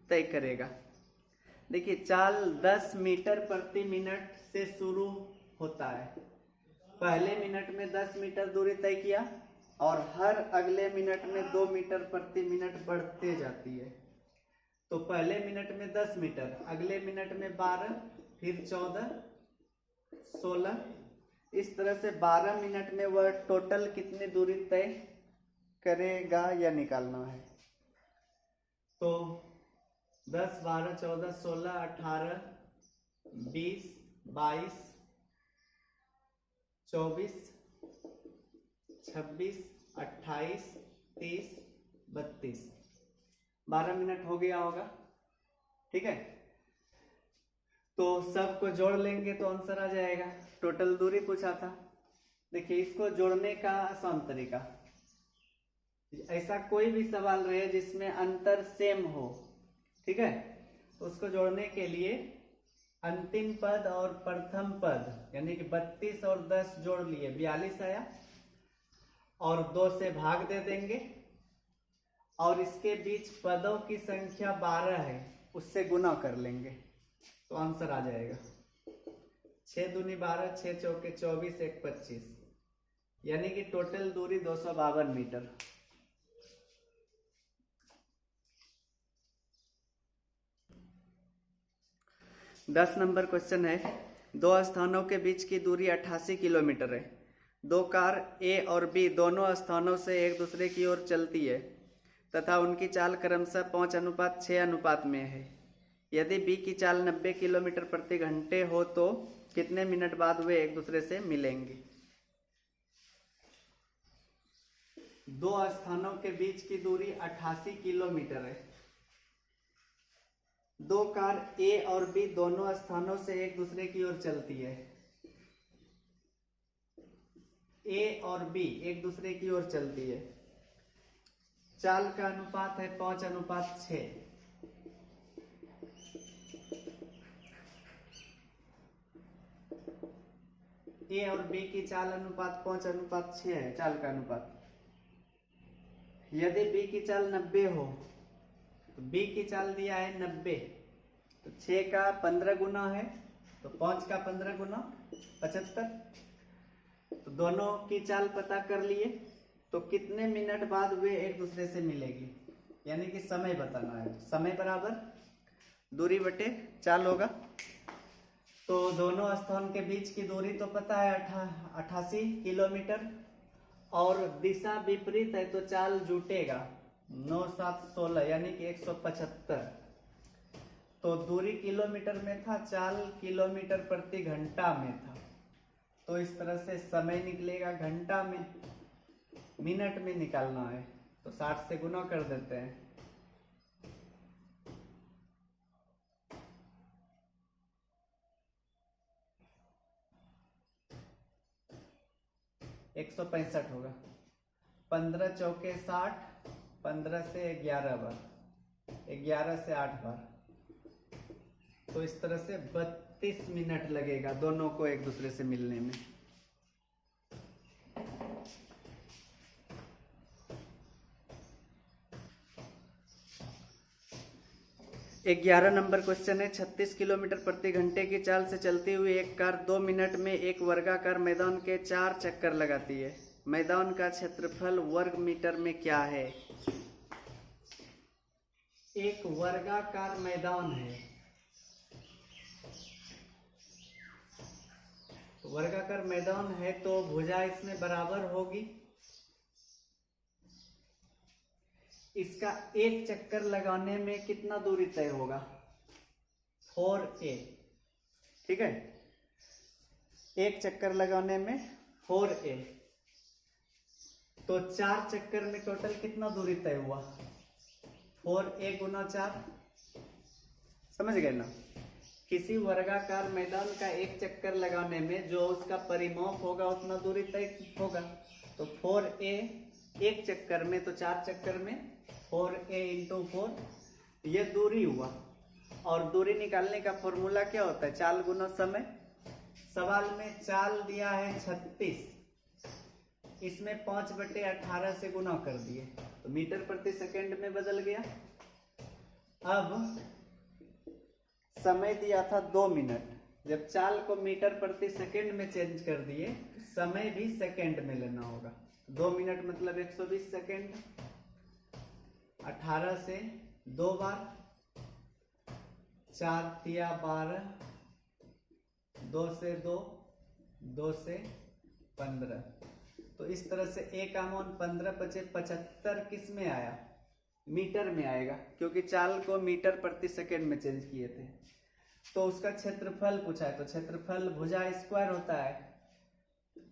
तय करेगा। देखिए चाल 10 मीटर प्रति मिनट से शुरू होता है, पहले मिनट में 10 मीटर दूरी तय किया और हर अगले मिनट में 2 मीटर प्रति मिनट बढ़ते जाती है। तो पहले मिनट में 10 मीटर, अगले मिनट में 12, फिर 14, 16, इस तरह से 12 मिनट में वह टोटल कितनी दूरी तय करेगा या निकालना है। तो 10, 12, 14, 16, 18, 20, 22, 24, 26, 28, 30, 32, 12 मिनट हो गया होगा, ठीक है। तो सबको जोड़ लेंगे तो आंसर आ जाएगा। टोटल दूरी पूछा था, देखिए इसको जोड़ने का आसान तरीका, ऐसा कोई भी सवाल रहे जिसमें अंतर सेम हो, ठीक है, तो उसको जोड़ने के लिए अंतिम पद और प्रथम पद यानी कि 32 और 10 जोड़ लिए, 42 आया, और 2 से भाग दे देंगे और इसके बीच पदों की संख्या 12 है, उससे गुना कर लेंगे तो आंसर आ जाएगा। 6 दूनी 12, 6 चौके 24, 1 25, यानी कि टोटल दूरी 252 मीटर। दस नंबर क्वेश्चन है, दो स्थानों के बीच की दूरी 88 किलोमीटर है। दो कार ए और बी दोनों स्थानों से एक दूसरे की ओर चलती है तथा उनकी चाल क्रमशः 5:6 में है। यदि बी की चाल 90 किलोमीटर प्रति घंटे हो तो कितने मिनट बाद वे एक दूसरे से मिलेंगे। दो स्थानों के बीच की दूरी 88 किलोमीटर है। दो कार ए और बी दोनों स्थानों से एक दूसरे की ओर चलती है। ए और बी एक दूसरे की ओर चलती है। चाल का अनुपात है 5:6। ए और बी की चाल अनुपात 5:6 है, चाल का अनुपात। यदि b की चाल 90 हो तो b की चाल दिया है 90, तो 6 का 15 गुना है, तो 5 का 15 गुना 75। तो दोनों की चाल पता कर लिए, तो कितने मिनट बाद वे एक दूसरे से मिलेगी, यानी कि समय बताना है। समय बराबर दूरी बटे चाल होगा। तो दोनों स्थान के बीच की दूरी तो पता है 88 किलोमीटर, और दिशा विपरीत है तो चाल जुटेगा 9 7 16 यानी कि 175। तो दूरी किलोमीटर में था, चाल किलोमीटर प्रति घंटा में था, तो इस तरह से समय निकलेगा घंटा में, मिनट में निकालना है तो 60 से गुना कर देते हैं। एक 165 होगा। 15 चौके 60, 15 से 11 बार, 11 से 8 बार, तो इस तरह से 32 मिनट लगेगा दोनों को एक दूसरे से मिलने में। ग्यारह नंबर क्वेश्चन है, 36 किलोमीटर प्रति घंटे की चाल से चलती हुई एक कार 2 मिनट में एक वर्गाकार मैदान के 4 चक्कर लगाती है। मैदान का क्षेत्रफल वर्ग मीटर में क्या है? एक वर्गाकार मैदान है, वर्गाकार मैदान है तो भुजा इसमें बराबर होगी। इसका एक चक्कर लगाने में कितना दूरी तय होगा? 4a, ठीक है। एक चक्कर लगाने में 4a, तो 4 चक्कर में टोटल कितना दूरी तय हुआ? 4a गुना 4, समझ गए ना। किसी वर्गाकार मैदान का एक चक्कर लगाने में जो उसका परिमाप होगा उतना दूरी तय होगा। तो 4a एक चक्कर में, तो 4 चक्कर में 4a इंटू 4, ये दूरी हुआ। और दूरी निकालने का फॉर्मूला क्या होता है? चाल गुना समय। सवाल में चाल दिया है 36, इसमें 5/18 से गुना कर दिए तो मीटर प्रति सेकंड में बदल गया। अब समय दिया था 2 मिनट, जब चाल को मीटर प्रति सेकंड में चेंज कर दिए, समय भी सेकंड में लेना होगा। 2 मिनट मतलब 120 सेकंड। 18 से 2 बार, 4 तिया 12, 2 से 2, 2 से 15। तो इस तरह से a का मान 15 × 75 किस में आया? मीटर में आएगा, क्योंकि चाल को मीटर प्रति सेकंड में चेंज किए थे। तो उसका क्षेत्रफल पूछा है, तो क्षेत्रफल भुजा स्क्वायर होता है,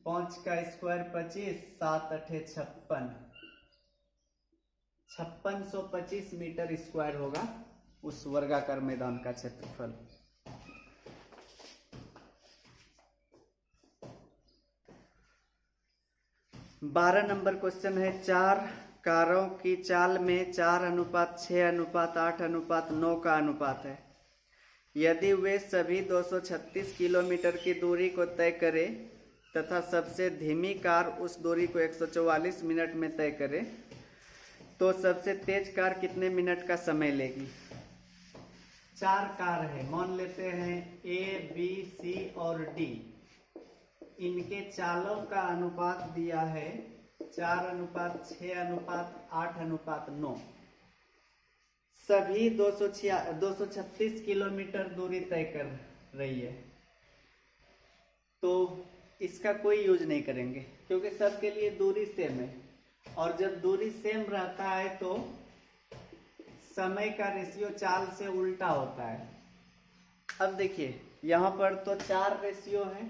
5 का स्क्वायर 25, 7 8 56, 5625 मीटर स्क्वायर होगा उस वर्गाकार मैदान का क्षेत्रफल। बारह नंबर क्वेश्चन है, 4 कारों की चाल में 4:6:8:9 का अनुपात है। यदि वे सभी 236 किलोमीटर की दूरी को तय करें तथा सबसे धीमी कार उस दूरी को 144 मिनट में तय करे, तो सबसे तेज कार कितने मिनट का समय लेगी? 4 कार है, मान लेते हैं A, B, C और D। इनके चालों का अनुपात दिया है 4:6:8:9। सभी 236 किलोमीटर दूरी तय कर रही है, तो इसका कोई यूज नहीं करेंगे क्योंकि सबके लिए दूरी सेम है। और जब दूरी सेम रहता है तो समय का रेशियो चाल से उल्टा होता है। अब देखिए यहाँ पर तो 4 रेशियो है,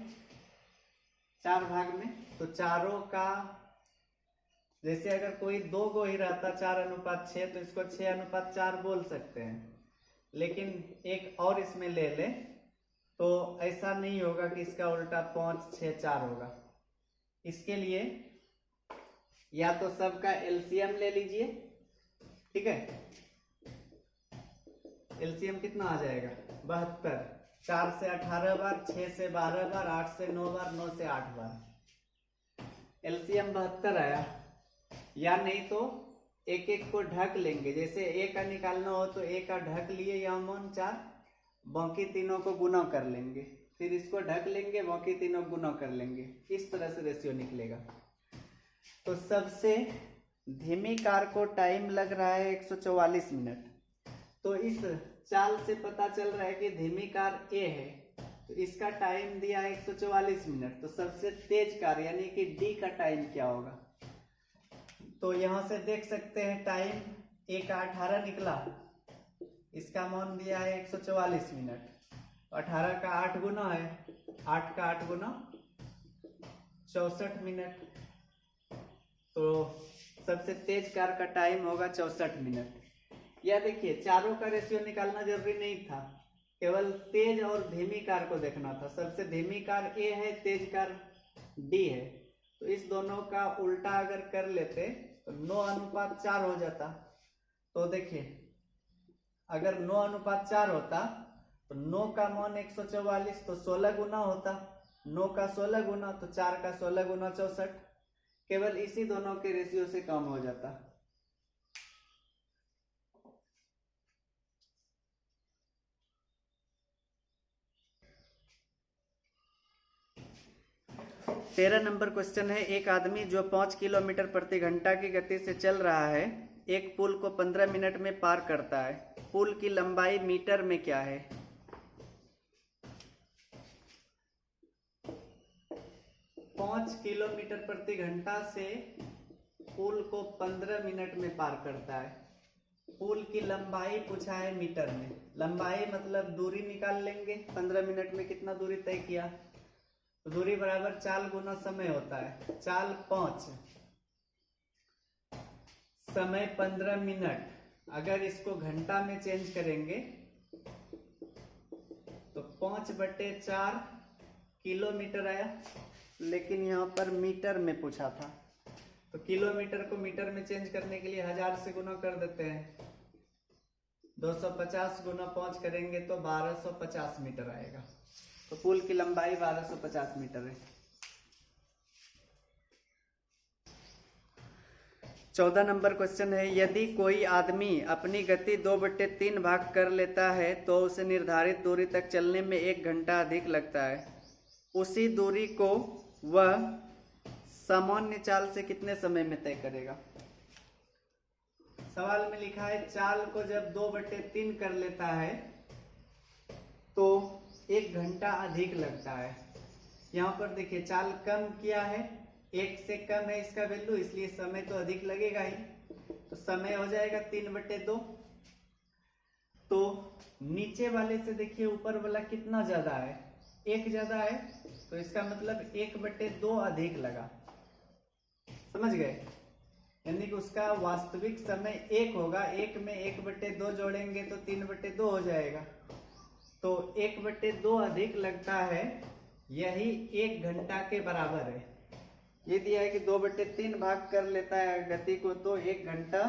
4 भाग में, तो चारों का जैसे अगर कोई 2 गो ही रहता 4:6 तो इसको 6:4 बोल सकते हैं, लेकिन एक और इसमें ले ले तो ऐसा नहीं होगा कि इसका उल्टा 5 6 4 होगा। इसके लिए या तो सबका एलसीएम ले लीजिए, ठीक है। एलसीएम कितना आ जाएगा? 72। 4 से 18 बार, 6 से 12 बार, 8 से 9 बार, 9 से 8 बार, एलसीएम 72 आया। या नहीं तो एक एक को ढक लेंगे। जैसे ए का निकालना हो तो ए का ढक लिए यहाँ मान 4, बाकी तीनों को गुना कर लेंगे, फिर इसको ढक लेंगे, बाकी तीनों गुना कर लेंगे। इस तरह से रेशियो निकलेगा। तो सबसे धीमी कार को टाइम लग रहा है 144 मिनट। तो इस चाल से पता चल रहा है कि धीमी कार ए है, तो इसका टाइम दिया है 144 मिनट। तो सबसे तेज कार यानी कि डी का टाइम क्या होगा? तो यहां से देख सकते हैं टाइम ए का 18 निकला, इसका मान दिया है 144 मिनट। 18 का 8 गुना है, 8 का 8 गुना 64 मिनट। तो सबसे तेज कार का टाइम होगा 64 मिनट। या देखिए चारों का रेशियो निकालना जरूरी नहीं था, केवल तेज और धीमी कार को देखना था। सबसे धीमी कार ए है, तेज कार डी है। तो इस दोनों का उल्टा अगर कर लेते तो 9:4 हो जाता। तो देखिए अगर 9:4 होता तो 9 का मान 144 तो 16 गुना होता, 9 का 16 गुना तो 4 का 16 गुना 64। केवल इसी दोनों के रेशियो से कम हो जाता। तेरह नंबर क्वेश्चन है, एक आदमी जो 5 किलोमीटर प्रति घंटा की गति से चल रहा है, एक पुल को 15 मिनट में पार करता है। पुल की लंबाई मीटर में क्या है? 5 किलोमीटर प्रति घंटा से पुल को 15 मिनट में पार करता है। पुल की लंबाई पूछा है मीटर में। लंबाई मतलब दूरी निकाल लेंगे, 15 मिनट में कितना दूरी तय किया, तो दूरी बराबर चाल गुना समय होता है। चाल 5, समय 15 मिनट। अगर इसको घंटा में चेंज करेंगे तो 5/4 किलोमीटर आया, लेकिन यहाँ पर मीटर में पूछा था। तो किलोमीटर को मीटर में चेंज करने के लिए 1000 से गुना कर देते हैं। 250 गुना 5 करेंगे तो 1250 मीटर आएगा। तो पुल की लंबाई 1250 मीटर है। 14 नंबर क्वेश्चन है, यदि कोई आदमी अपनी गति 2/3 भाग कर लेता है तो उसे निर्धारित दूरी तक चलने में 1 घंटा अधिक लगता है। उसी दूरी को वह सामान्य चाल से कितने समय में तय करेगा? सवाल में लिखा है चाल को जब 2/3 कर लेता है तो 1 घंटा अधिक लगता है। यहाँ पर देखिए चाल कम किया है, 1 से कम है इसका वैल्यू, इसलिए समय तो अधिक लगेगा ही। तो समय हो जाएगा 3/2। तो नीचे वाले से देखिए ऊपर वाला कितना ज्यादा है, 1 ज्यादा है, तो इसका मतलब 1/2 अधिक लगा। समझ गए? यानी कि उसका वास्तविक समय 1 होगा, 1 में 1/2 जोड़ेंगे तो 3/2 हो जाएगा। तो 1/2 अधिक लगता है, यही 1 घंटा के बराबर है। ये दिया है कि 2/3 भाग कर लेता है गति को तो 1 घंटा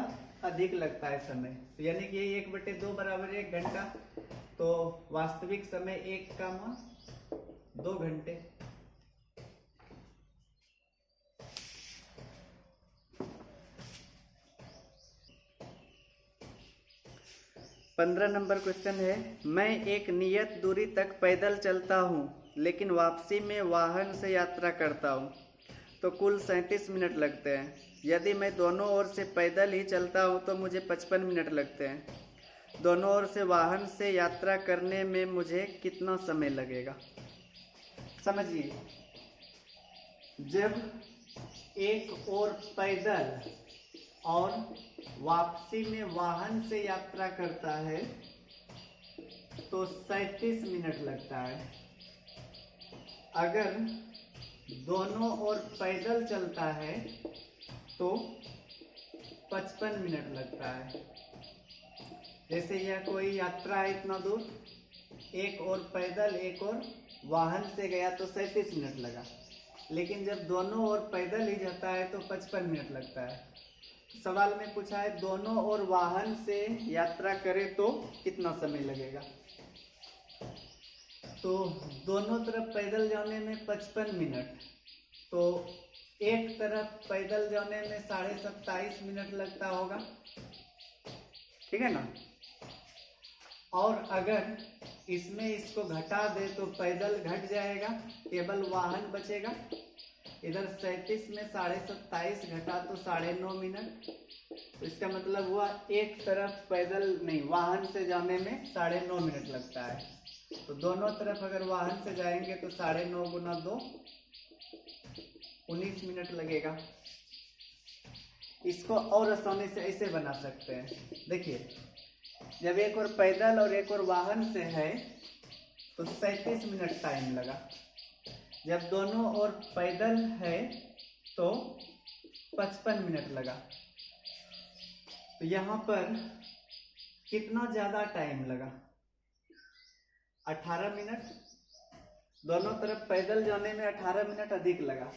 अधिक लगता है समय। तो यानी कि ये 1/2 बराबर 1 घंटा। तो वास्तविक समय 1 का मान 2 घंटे। पंद्रह नंबर क्वेश्चन है, मैं एक नियत दूरी तक पैदल चलता हूँ लेकिन वापसी में वाहन से यात्रा करता हूँ, तो कुल 37 मिनट लगते हैं। यदि मैं दोनों ओर से पैदल ही चलता हूँ तो मुझे 55 मिनट लगते हैं। दोनों ओर से वाहन से यात्रा करने में मुझे कितना समय लगेगा? समझिए, जब एक ओर पैदल और वापसी में वाहन से यात्रा करता है तो 37 मिनट लगता है। अगर दोनों ओर पैदल चलता है तो 55 मिनट लगता है। जैसे यह कोई यात्रा है इतना दूर, एक ओर पैदल एक ओर वाहन से गया तो 37 मिनट लगा, लेकिन जब दोनों ओर पैदल ही जाता है तो 55 मिनट लगता है। सवाल में पूछा है दोनों ओर वाहन से यात्रा करे तो कितना समय लगेगा? तो दोनों तरफ पैदल जाने में 55 मिनट, तो एक तरफ पैदल जाने में 27.5 मिनट लगता होगा, ठीक है ना। और अगर इसमें इसको घटा दे तो पैदल घट जाएगा, केवल वाहन बचेगा। इधर 37 में 27.5 घटा तो 9.5 मिनट, तो इसका मतलब हुआ एक तरफ पैदल नहीं वाहन से जाने में 9.5 मिनट लगता है। तो दोनों तरफ अगर वाहन से जाएंगे तो 9.5 गुना 2 19 मिनट लगेगा। इसको और आसानी से ऐसे बना सकते हैं, देखिए जब एक और पैदल और एक और वाहन से है तो 37 मिनट टाइम लगा, जब दोनों और पैदल है तो 55 मिनट लगा। तो यहाँ पर कितना ज्यादा टाइम लगा, 18 मिनट। दोनों तरफ पैदल जाने में 18 मिनट अधिक लगा,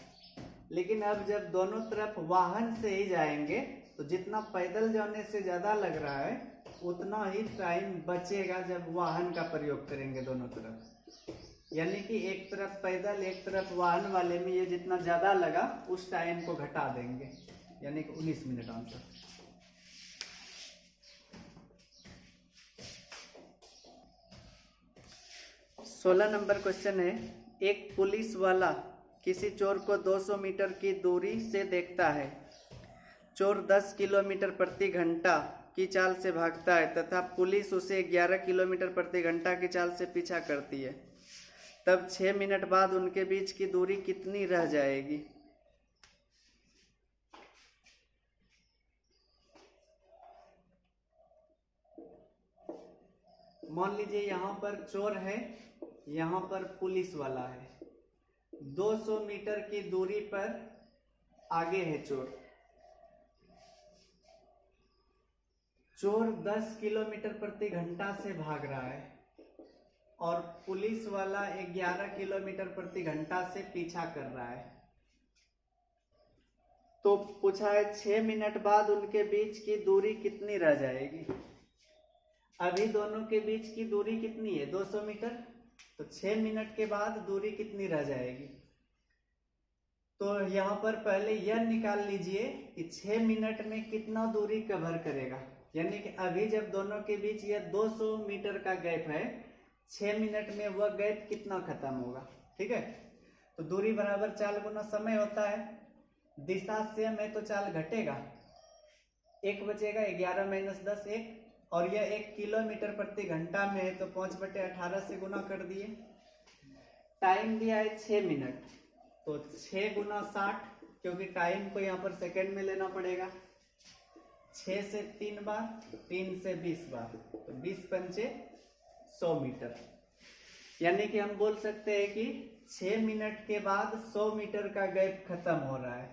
लेकिन अब जब दोनों तरफ वाहन से ही जाएंगे तो जितना पैदल जाने से ज्यादा लग रहा है उतना ही टाइम बचेगा जब वाहन का प्रयोग करेंगे दोनों तरफ। यानी कि एक तरफ पैदल एक तरफ वाहन वाले में ये जितना ज्यादा लगा उस टाइम को घटा देंगे, यानी कि 19 मिनट आंसर। सोलह नंबर क्वेश्चन है, एक पुलिस वाला किसी चोर को 200 मीटर की दूरी से देखता है। चोर 10 किलोमीटर प्रति घंटा की चाल से भागता है तथा पुलिस उसे 11 किलोमीटर प्रति घंटा की चाल से पीछा करती है, तब 6 मिनट बाद उनके बीच की दूरी कितनी रह जाएगी। मान लीजिए यहाँ पर चोर है, यहाँ पर पुलिस वाला है। 200 मीटर की दूरी पर आगे है चोर। चोर 10 किलोमीटर प्रति घंटा से भाग रहा है और पुलिस वाला 11 किलोमीटर प्रति घंटा से पीछा कर रहा है। तो पूछा है 6 मिनट बाद उनके बीच की दूरी कितनी रह जाएगी। अभी दोनों के बीच की दूरी कितनी है, 200 मीटर। तो 6 मिनट के बाद दूरी कितनी रह जाएगी। तो यहाँ पर पहले यह निकाल लीजिए कि 6 मिनट में कितना दूरी कवर करेगा। यानी कि अभी जब दोनों के बीच यह 200 मीटर का गैप है, 6 मिनट में वह गैप कितना खत्म होगा। ठीक है, तो दूरी बराबर चाल गुना समय होता है। दिशा सेम है तो चाल घटेगा, 1 बचेगा, 11 - 10 1, और यह 1 किलोमीटर प्रति घंटा में है तो 5/18 से गुना कर दिए। टाइम दिया है 6 मिनट, तो 6 गुना 60, क्योंकि टाइम को यहाँ पर सेकंड में लेना पड़ेगा। 6 से 3 बार, 3 से 20 बार, तो 20 पंचे 100 मीटर। यानी कि हम बोल सकते हैं कि 6 मिनट के बाद 100 मीटर का गैप खत्म हो रहा है।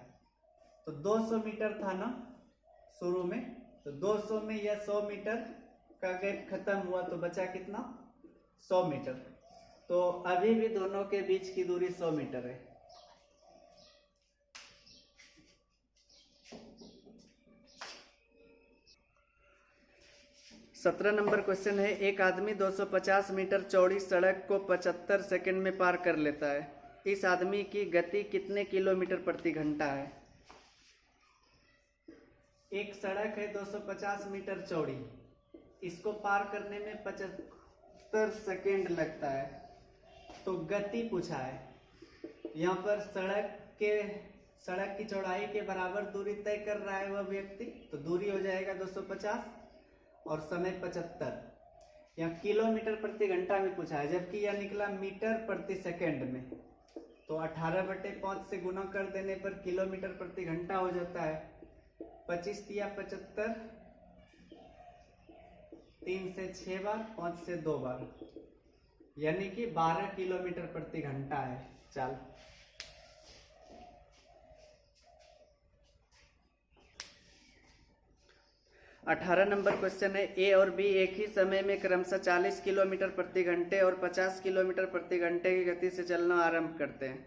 तो 200 मीटर था ना शुरू में, तो 200 में यह 100 मीटर का गैप खत्म हुआ तो बचा कितना, 100 मीटर। तो अभी भी दोनों के बीच की दूरी 100 मीटर है। सत्रह नंबर क्वेश्चन है, एक आदमी 250 मीटर चौड़ी सड़क को 75 सेकंड में पार कर लेता है। इस आदमी की गति कितने किलोमीटर प्रति घंटा है। एक सड़क है 250 मीटर चौड़ी, इसको पार करने में 75 सेकंड लगता है। तो गति पूछा है। यहाँ पर सड़क की चौड़ाई के बराबर दूरी तय कर रहा है वह व्यक्ति, तो दूरी हो जाएगा 250 और समय 75। यहाँ किलोमीटर प्रति घंटा में पूछा है, जबकि यह निकला मीटर प्रति सेकंड में। तो 18/5 से गुना कर देने पर किलोमीटर प्रति घंटा हो जाता है। 25 या 75, 3 से 6 बार, 5 से 2 बार, यानी कि 12 किलोमीटर प्रति घंटा है चाल। अठारह नंबर क्वेश्चन है, ए और बी एक ही समय में क्रमशः 40 किलोमीटर प्रति घंटे और 50 किलोमीटर प्रति घंटे की गति से चलना आरंभ करते हैं।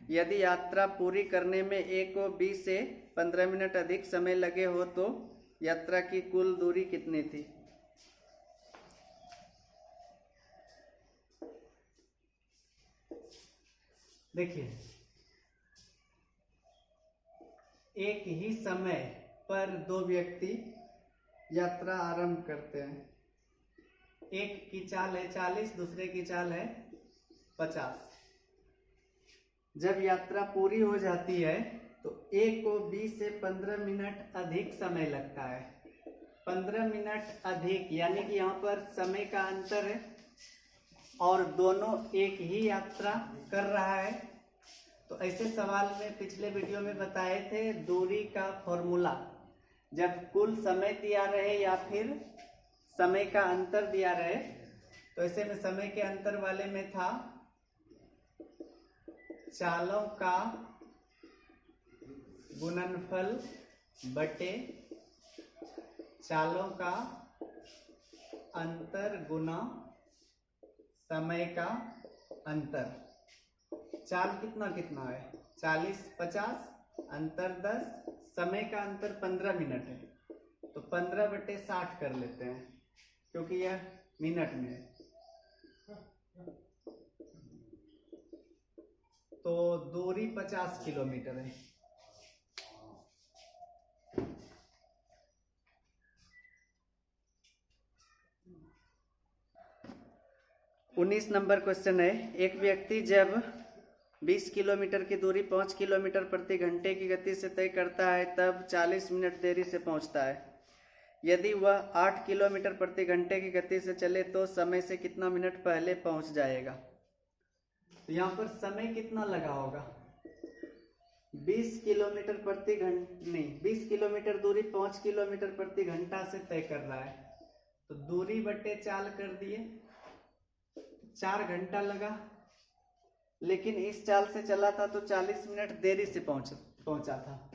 यदि यात्रा पूरी करने में ए को बी से 15 मिनट अधिक समय लगे हो तो यात्रा की कुल दूरी कितनी थी। देखिए एक ही समय पर दो व्यक्ति यात्रा आरंभ करते हैं। एक की चाल है 40, दूसरे की चाल है 50। जब यात्रा पूरी हो जाती है तो एक को 20 से 15 मिनट अधिक समय लगता है। 15 मिनट अधिक यानी कि यहाँ पर समय का अंतर है और दोनों एक ही यात्रा कर रहा है। तो ऐसे सवाल में पिछले वीडियो में बताए थे दूरी का फॉर्मूला। जब कुल समय दिया रहे या फिर समय का अंतर दिया रहे, तो ऐसे में समय के अंतर वाले में था चालों का गुणनफल बटे चालों का अंतर गुना समय का अंतर। चाल कितना कितना है 40 50, अंतर 10, समय का अंतर 15 मिनट है। तो 15/60 कर लेते हैं क्योंकि यह मिनट में है। तो दूरी 50 किलोमीटर है। उन्नीस नंबर क्वेश्चन है, एक व्यक्ति जब 20 किलोमीटर की दूरी 5 किलोमीटर प्रति घंटे की गति से तय करता है तब 40 मिनट देरी से पहुंचता है। यदि वह 8 किलोमीटर प्रति घंटे की गति से चले तो समय से कितना मिनट पहले पहुंच जाएगा। तो यहाँ पर समय कितना लगा होगा 20 किलोमीटर प्रति घंटे नहीं, 20 किलोमीटर दूरी 5 किलोमीटर प्रति घंटा से तय कर रहा है। तो दूरी बटे चाल कर दिए, 4 घंटा लगा, लेकिन इस चाल से चला था तो 40 मिनट देरी से पहुंचा था।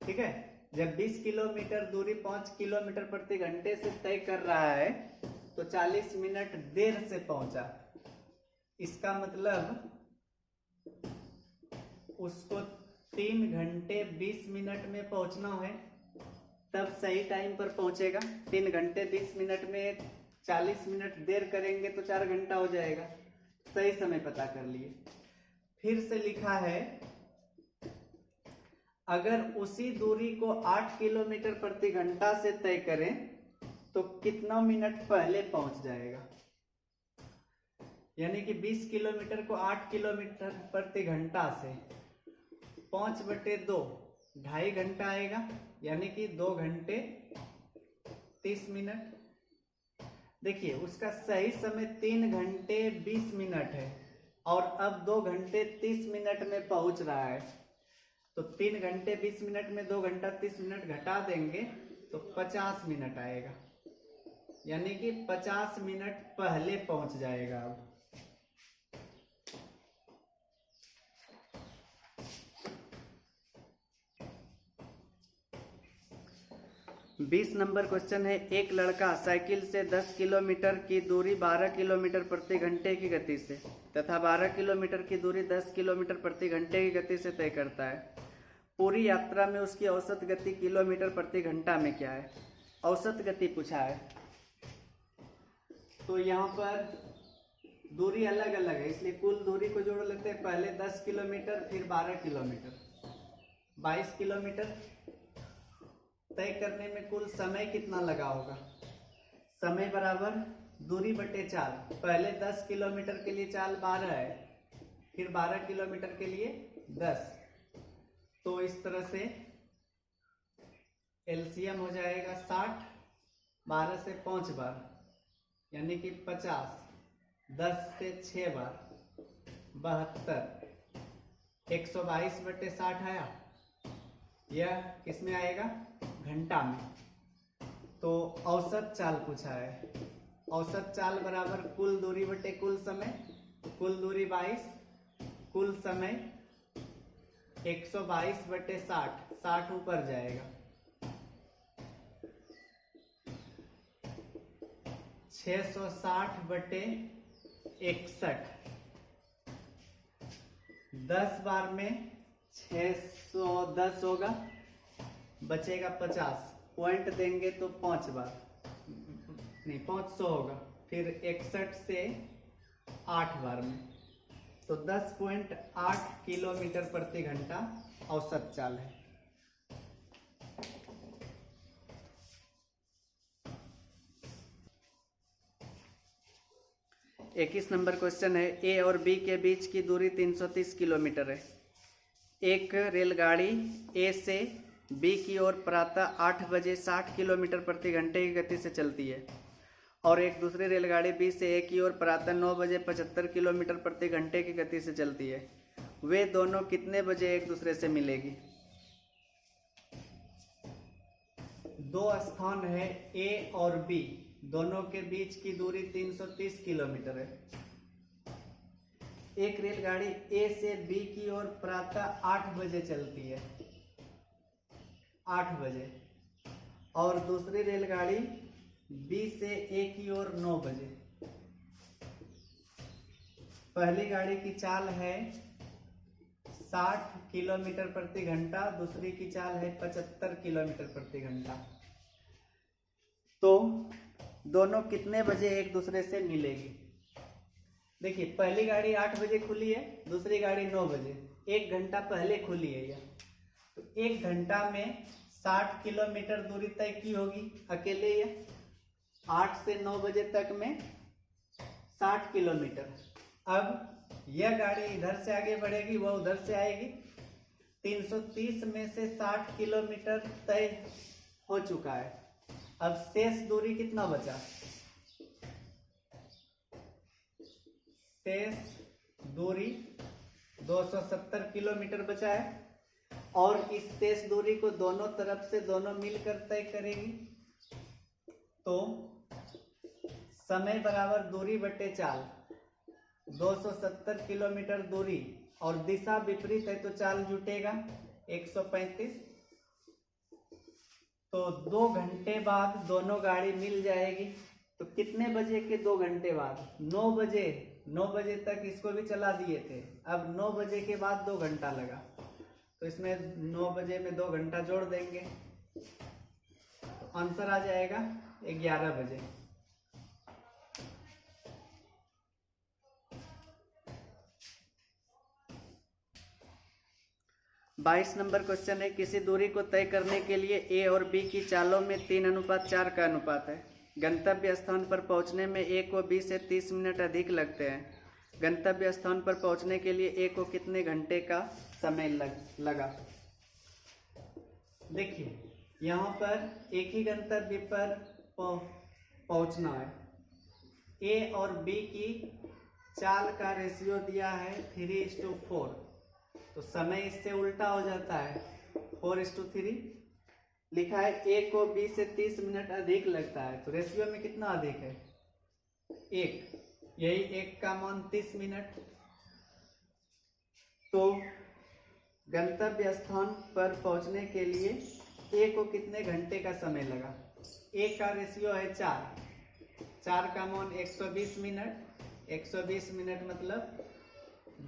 ठीक है, जब 20 किलोमीटर दूरी 5 किलोमीटर प्रति घंटे से तय कर रहा है तो 40 मिनट देर से पहुंचा। इसका मतलब उसको 3 घंटे 20 मिनट में पहुंचना है, तब सही टाइम पर पहुंचेगा। 3 घंटे 20 मिनट में 40 मिनट देर करेंगे तो 4 घंटा हो जाएगा। सही समय पता कर लिए। फिर से लिखा है अगर उसी दूरी को 8 किलोमीटर प्रति घंटा से तय करें तो कितना मिनट पहले पहुंच जाएगा। यानी कि 20 किलोमीटर को 8 किलोमीटर प्रति घंटा से 5/2 2.5 घंटा आएगा, यानी कि 2 घंटे 30 मिनट। देखिए उसका सही समय 3 घंटे 20 मिनट है और अब 2 घंटे 30 मिनट में पहुंच रहा है। तो 3 घंटे 20 मिनट में 2 घंटा 30 मिनट घटा देंगे तो 50 मिनट आएगा, यानी कि 50 मिनट पहले पहुंच जाएगा। अब 20 नंबर क्वेश्चन है, एक लड़का साइकिल से 10 किलोमीटर की दूरी 12 किलोमीटर प्रति घंटे की गति से तथा 12 किलोमीटर की दूरी 10 किलोमीटर प्रति घंटे की गति से तय करता है। पूरी यात्रा में उसकी औसत गति किलोमीटर प्रति घंटा में क्या है। औसत गति पूछा है, तो यहाँ पर दूरी अलग अलग है इसलिए कुल दूरी को जोड़ लेते हैं। पहले 10 किलोमीटर फिर 12 किलोमीटर 22 किलोमीटर तय करने में कुल समय कितना लगा होगा। समय बराबर दूरी बटे चाल। पहले 10 किलोमीटर के लिए चाल 12 है, फिर 12 किलोमीटर के लिए 10। तो इस तरह से एलसीएम हो जाएगा 60, 12 से 5 बार यानी कि 50, 10 से 6 बार 72, 122/60 आया। यह किसमें आएगा घंटा में। तो औसत चाल पूछा है। औसत चाल बराबर कुल दूरी बटे कुल समय। कुल दूरी 22, कुल समय 122/60, 60 ऊपर जाएगा। 660/61, 10 बार में 610 होगा, बचेगा 50। पॉइंट देंगे तो 5 बार नहीं 500 होगा, फिर 61 से 8 बार में, तो 10.8 किलोमीटर प्रति घंटा औसत चाल है। 21 नंबर क्वेश्चन है, ए और बी के बीच की दूरी 330 किलोमीटर है। एक रेलगाड़ी ए से बी की ओर प्रातः 8 बजे 60 किलोमीटर प्रति घंटे की गति से चलती है और एक दूसरी रेलगाड़ी बी से ए की ओर प्रातः 9 बजे 75 किलोमीटर प्रति घंटे की गति से चलती है। वे दोनों कितने बजे एक दूसरे से मिलेगी? दो स्थान है ए और बी, दोनों के बीच की दूरी 330 किलोमीटर है। एक रेलगाड़ी ए से बी की ओर प्रातः 8 बजे चलती है, 8 बजे, और दूसरी रेलगाड़ी बी से ए की ओर 9 बजे। पहली गाड़ी की चाल है 60 किलोमीटर प्रति घंटा, दूसरी की चाल है 75 किलोमीटर प्रति घंटा। तो दोनों कितने बजे एक दूसरे से मिलेगी? देखिए, पहली गाड़ी 8 बजे खुली है, दूसरी गाड़ी 9 बजे, 1 घंटा पहले खुली है यह। तो 1 घंटा में 60 किलोमीटर दूरी तय की होगी अकेले यह। 8 से 9 बजे तक में 60 किलोमीटर। अब यह गाड़ी इधर से आगे बढ़ेगी, वह उधर से आएगी। 330 में से 60 किलोमीटर तय हो चुका है। अब शेष दूरी कितना बचा? शेष दूरी 270 किलोमीटर बचा है और इस शेष दूरी को दोनों तरफ से दोनों मिलकर तय करेगी। तो समय बराबर दूरी बटे चाल, 270 किलोमीटर दूरी और दिशा विपरीत है तो चाल जुटेगा 135। तो 2 घंटे बाद दोनों गाड़ी मिल जाएगी। तो कितने बजे के 2 घंटे बाद? 9 बजे। 9 बजे तक इसको भी चला दिए थे, अब 9 बजे के बाद 2 घंटा लगा, तो इसमें 9 बजे में 2 घंटा जोड़ देंगे तो आंसर आ जाएगा 11 बजे। बाईस नंबर क्वेश्चन है, किसी दूरी को तय करने के लिए ए और बी की चालों में 3:4 का अनुपात है। गंतव्य स्थान पर पहुंचने में ए को बी से 30 मिनट अधिक लगते हैं। गंतव्य स्थान पर पहुंचने के लिए ए को कितने घंटे का समय लगा? देखिए, यहाँ पर एक ही गंतव्य पर पहुंचना है। ए और बी की चाल का रेशियो दिया है 3:4, तो समय इससे उल्टा हो जाता है, 4:3। लिखा है ए को बी से 30 मिनट अधिक लगता है, तो रेशियो में कितना अधिक है? 1, यही 1 का मान 30 मिनट। तो गंतव्य स्थान पर पहुंचने के लिए ए को कितने घंटे का समय लगा? ए का रेशियो है 4, 4 का मान 120 मिनट, 120 मिनट मतलब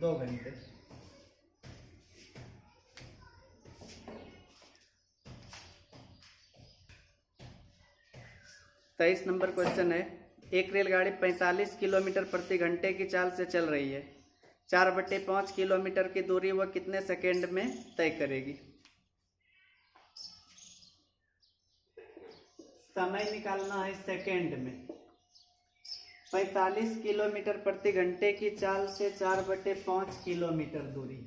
2 घंटे। तेईस नंबर क्वेश्चन है, एक रेलगाड़ी 45 किलोमीटर प्रति घंटे की चाल से चल रही है। 4/5 किलोमीटर की दूरी वह कितने सेकेंड में तय करेगी? समय निकालना है सेकेंड में। 45 किलोमीटर प्रति घंटे की चाल से 4/5 किलोमीटर दूरी,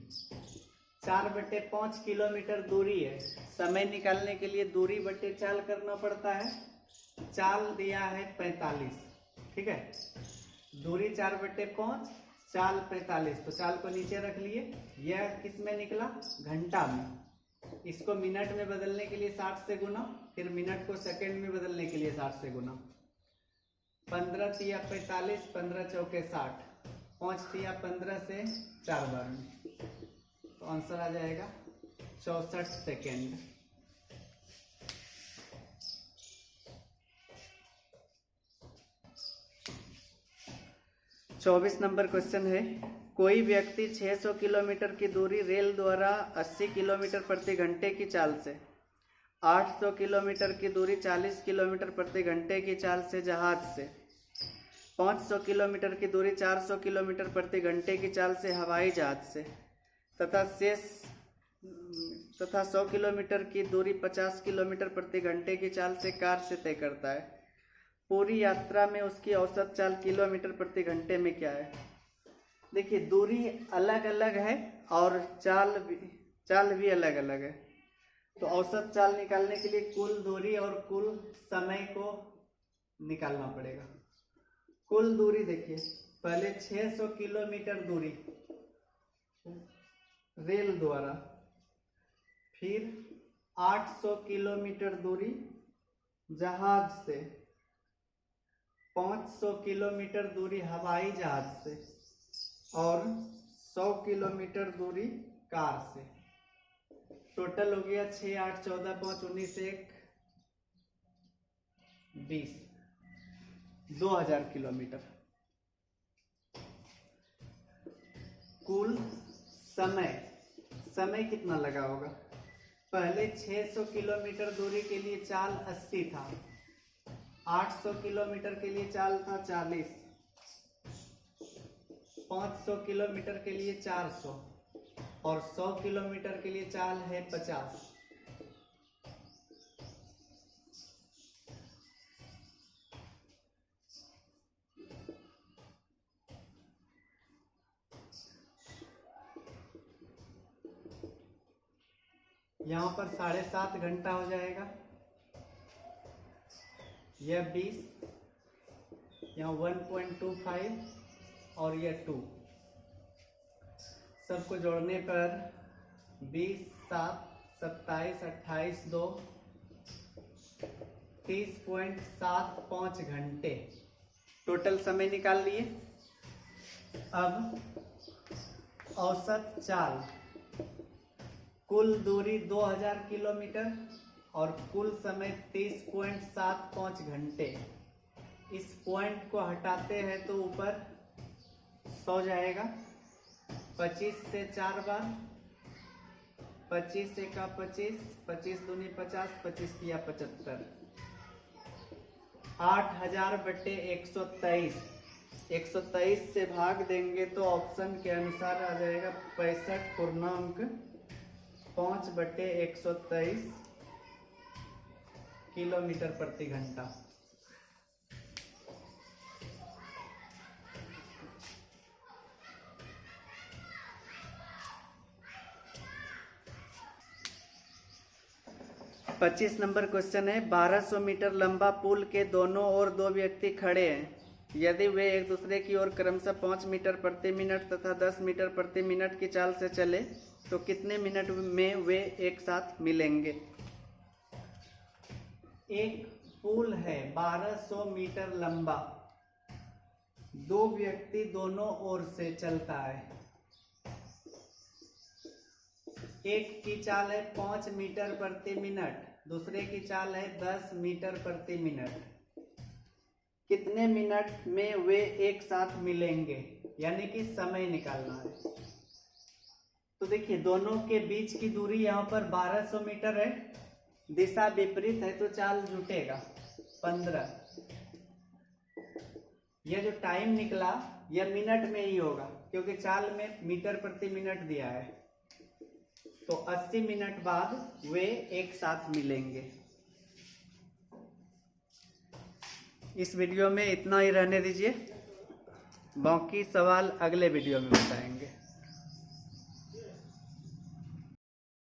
4/5 किलोमीटर दूरी है। समय निकालने के लिए दूरी बटे चाल करना पड़ता है। चाल दिया है 45, ठीक है। दूरी 4/5, चाल 45, तो चाल को नीचे रख लिए। यह किस में निकला? घंटा में। इसको मिनट में बदलने के लिए 60 से गुना, फिर मिनट को सेकंड में बदलने के लिए 60 से गुना। 15 तिया 45, 15 चौके 60, 5 तिया 15 से 4 बार में, तो आंसर आ जाएगा 64 सेकेंड। चौबीस नंबर क्वेश्चन है, कोई व्यक्ति 600 किलोमीटर की दूरी रेल द्वारा 80 किलोमीटर प्रति घंटे की चाल से, 800 किलोमीटर की दूरी 40 किलोमीटर प्रति घंटे की चाल से जहाज से, 500 किलोमीटर की दूरी 400 किलोमीटर प्रति घंटे की चाल से हवाई जहाज से तथा 100 किलोमीटर की दूरी 50 किलोमीटर प्रति घंटे की चाल से कार से तय करता है, पूरी यात्रा में उसकी औसत चाल किलोमीटर प्रति घंटे में क्या है। देखिए दूरी अलग अलग है और चाल भी अलग अलग है। तो औसत चाल निकालने के लिए कुल दूरी और कुल समय को निकालना पड़ेगा। कुल दूरी देखिए, पहले 600 किलोमीटर दूरी रेल द्वारा, फिर 800 किलोमीटर दूरी जहाज से, 500 किलोमीटर दूरी हवाई जहाज से और 100 किलोमीटर दूरी कार से। टोटल हो गया 6, 8, 14, 5, 19, 1, 20, 2000 किलोमीटर। कुल समय कितना लगा होगा। पहले 600 किलोमीटर दूरी के लिए चाल 80 था, 800 किलोमीटर के लिए चाल था 40, 500 किलोमीटर के लिए 400 और 100 किलोमीटर के लिए चाल है 50। यहाँ पर 7.5 घंटा हो जाएगा, यह 20, यहाँ 1.25 और यह 2, सबको जोड़ने पर 20, 7, 27, 28, 2, 30.75 घंटे टोटल समय निकाल लिए। अब औसत चाल, कुल दूरी 2000 किलोमीटर और कुल समय 30.75 घंटे। इस पॉइंट को हटाते हैं तो ऊपर 100 जाएगा, 25 से 4 बार, 25 एका 25, 25 दूनी 50, 25 किया 75, 8000/123। 123 से भाग देंगे तो ऑप्शन के अनुसार आ जाएगा 65.5/123 किलोमीटर प्रति घंटा। पच्चीस नंबर क्वेश्चन है, 1200 मीटर लंबा पुल के दोनों ओर 2 व्यक्ति खड़े हैं। यदि वे एक दूसरे की ओर क्रमशः 5 मीटर प्रति मिनट तथा 10 मीटर प्रति मिनट की चाल से चले तो कितने मिनट में वे एक साथ मिलेंगे। एक पुल है 1200 मीटर लंबा, 2 व्यक्ति दोनों ओर से चलता है। एक की चाल है 5 मीटर प्रति मिनट, दूसरे की चाल है 10 मीटर प्रति मिनट। कितने मिनट में वे एक साथ मिलेंगे, यानी कि समय निकालना है। तो देखिए दोनों के बीच की दूरी यहाँ पर 1200 मीटर है, दिशा विपरीत है तो चाल जुटेगा 15। यह जो टाइम निकला यह मिनट में ही होगा क्योंकि चाल में मीटर प्रति मिनट दिया है। तो 80 मिनट बाद वे एक साथ मिलेंगे। इस वीडियो में इतना ही रहने दीजिए, बाकी सवाल अगले वीडियो में बताएंगे।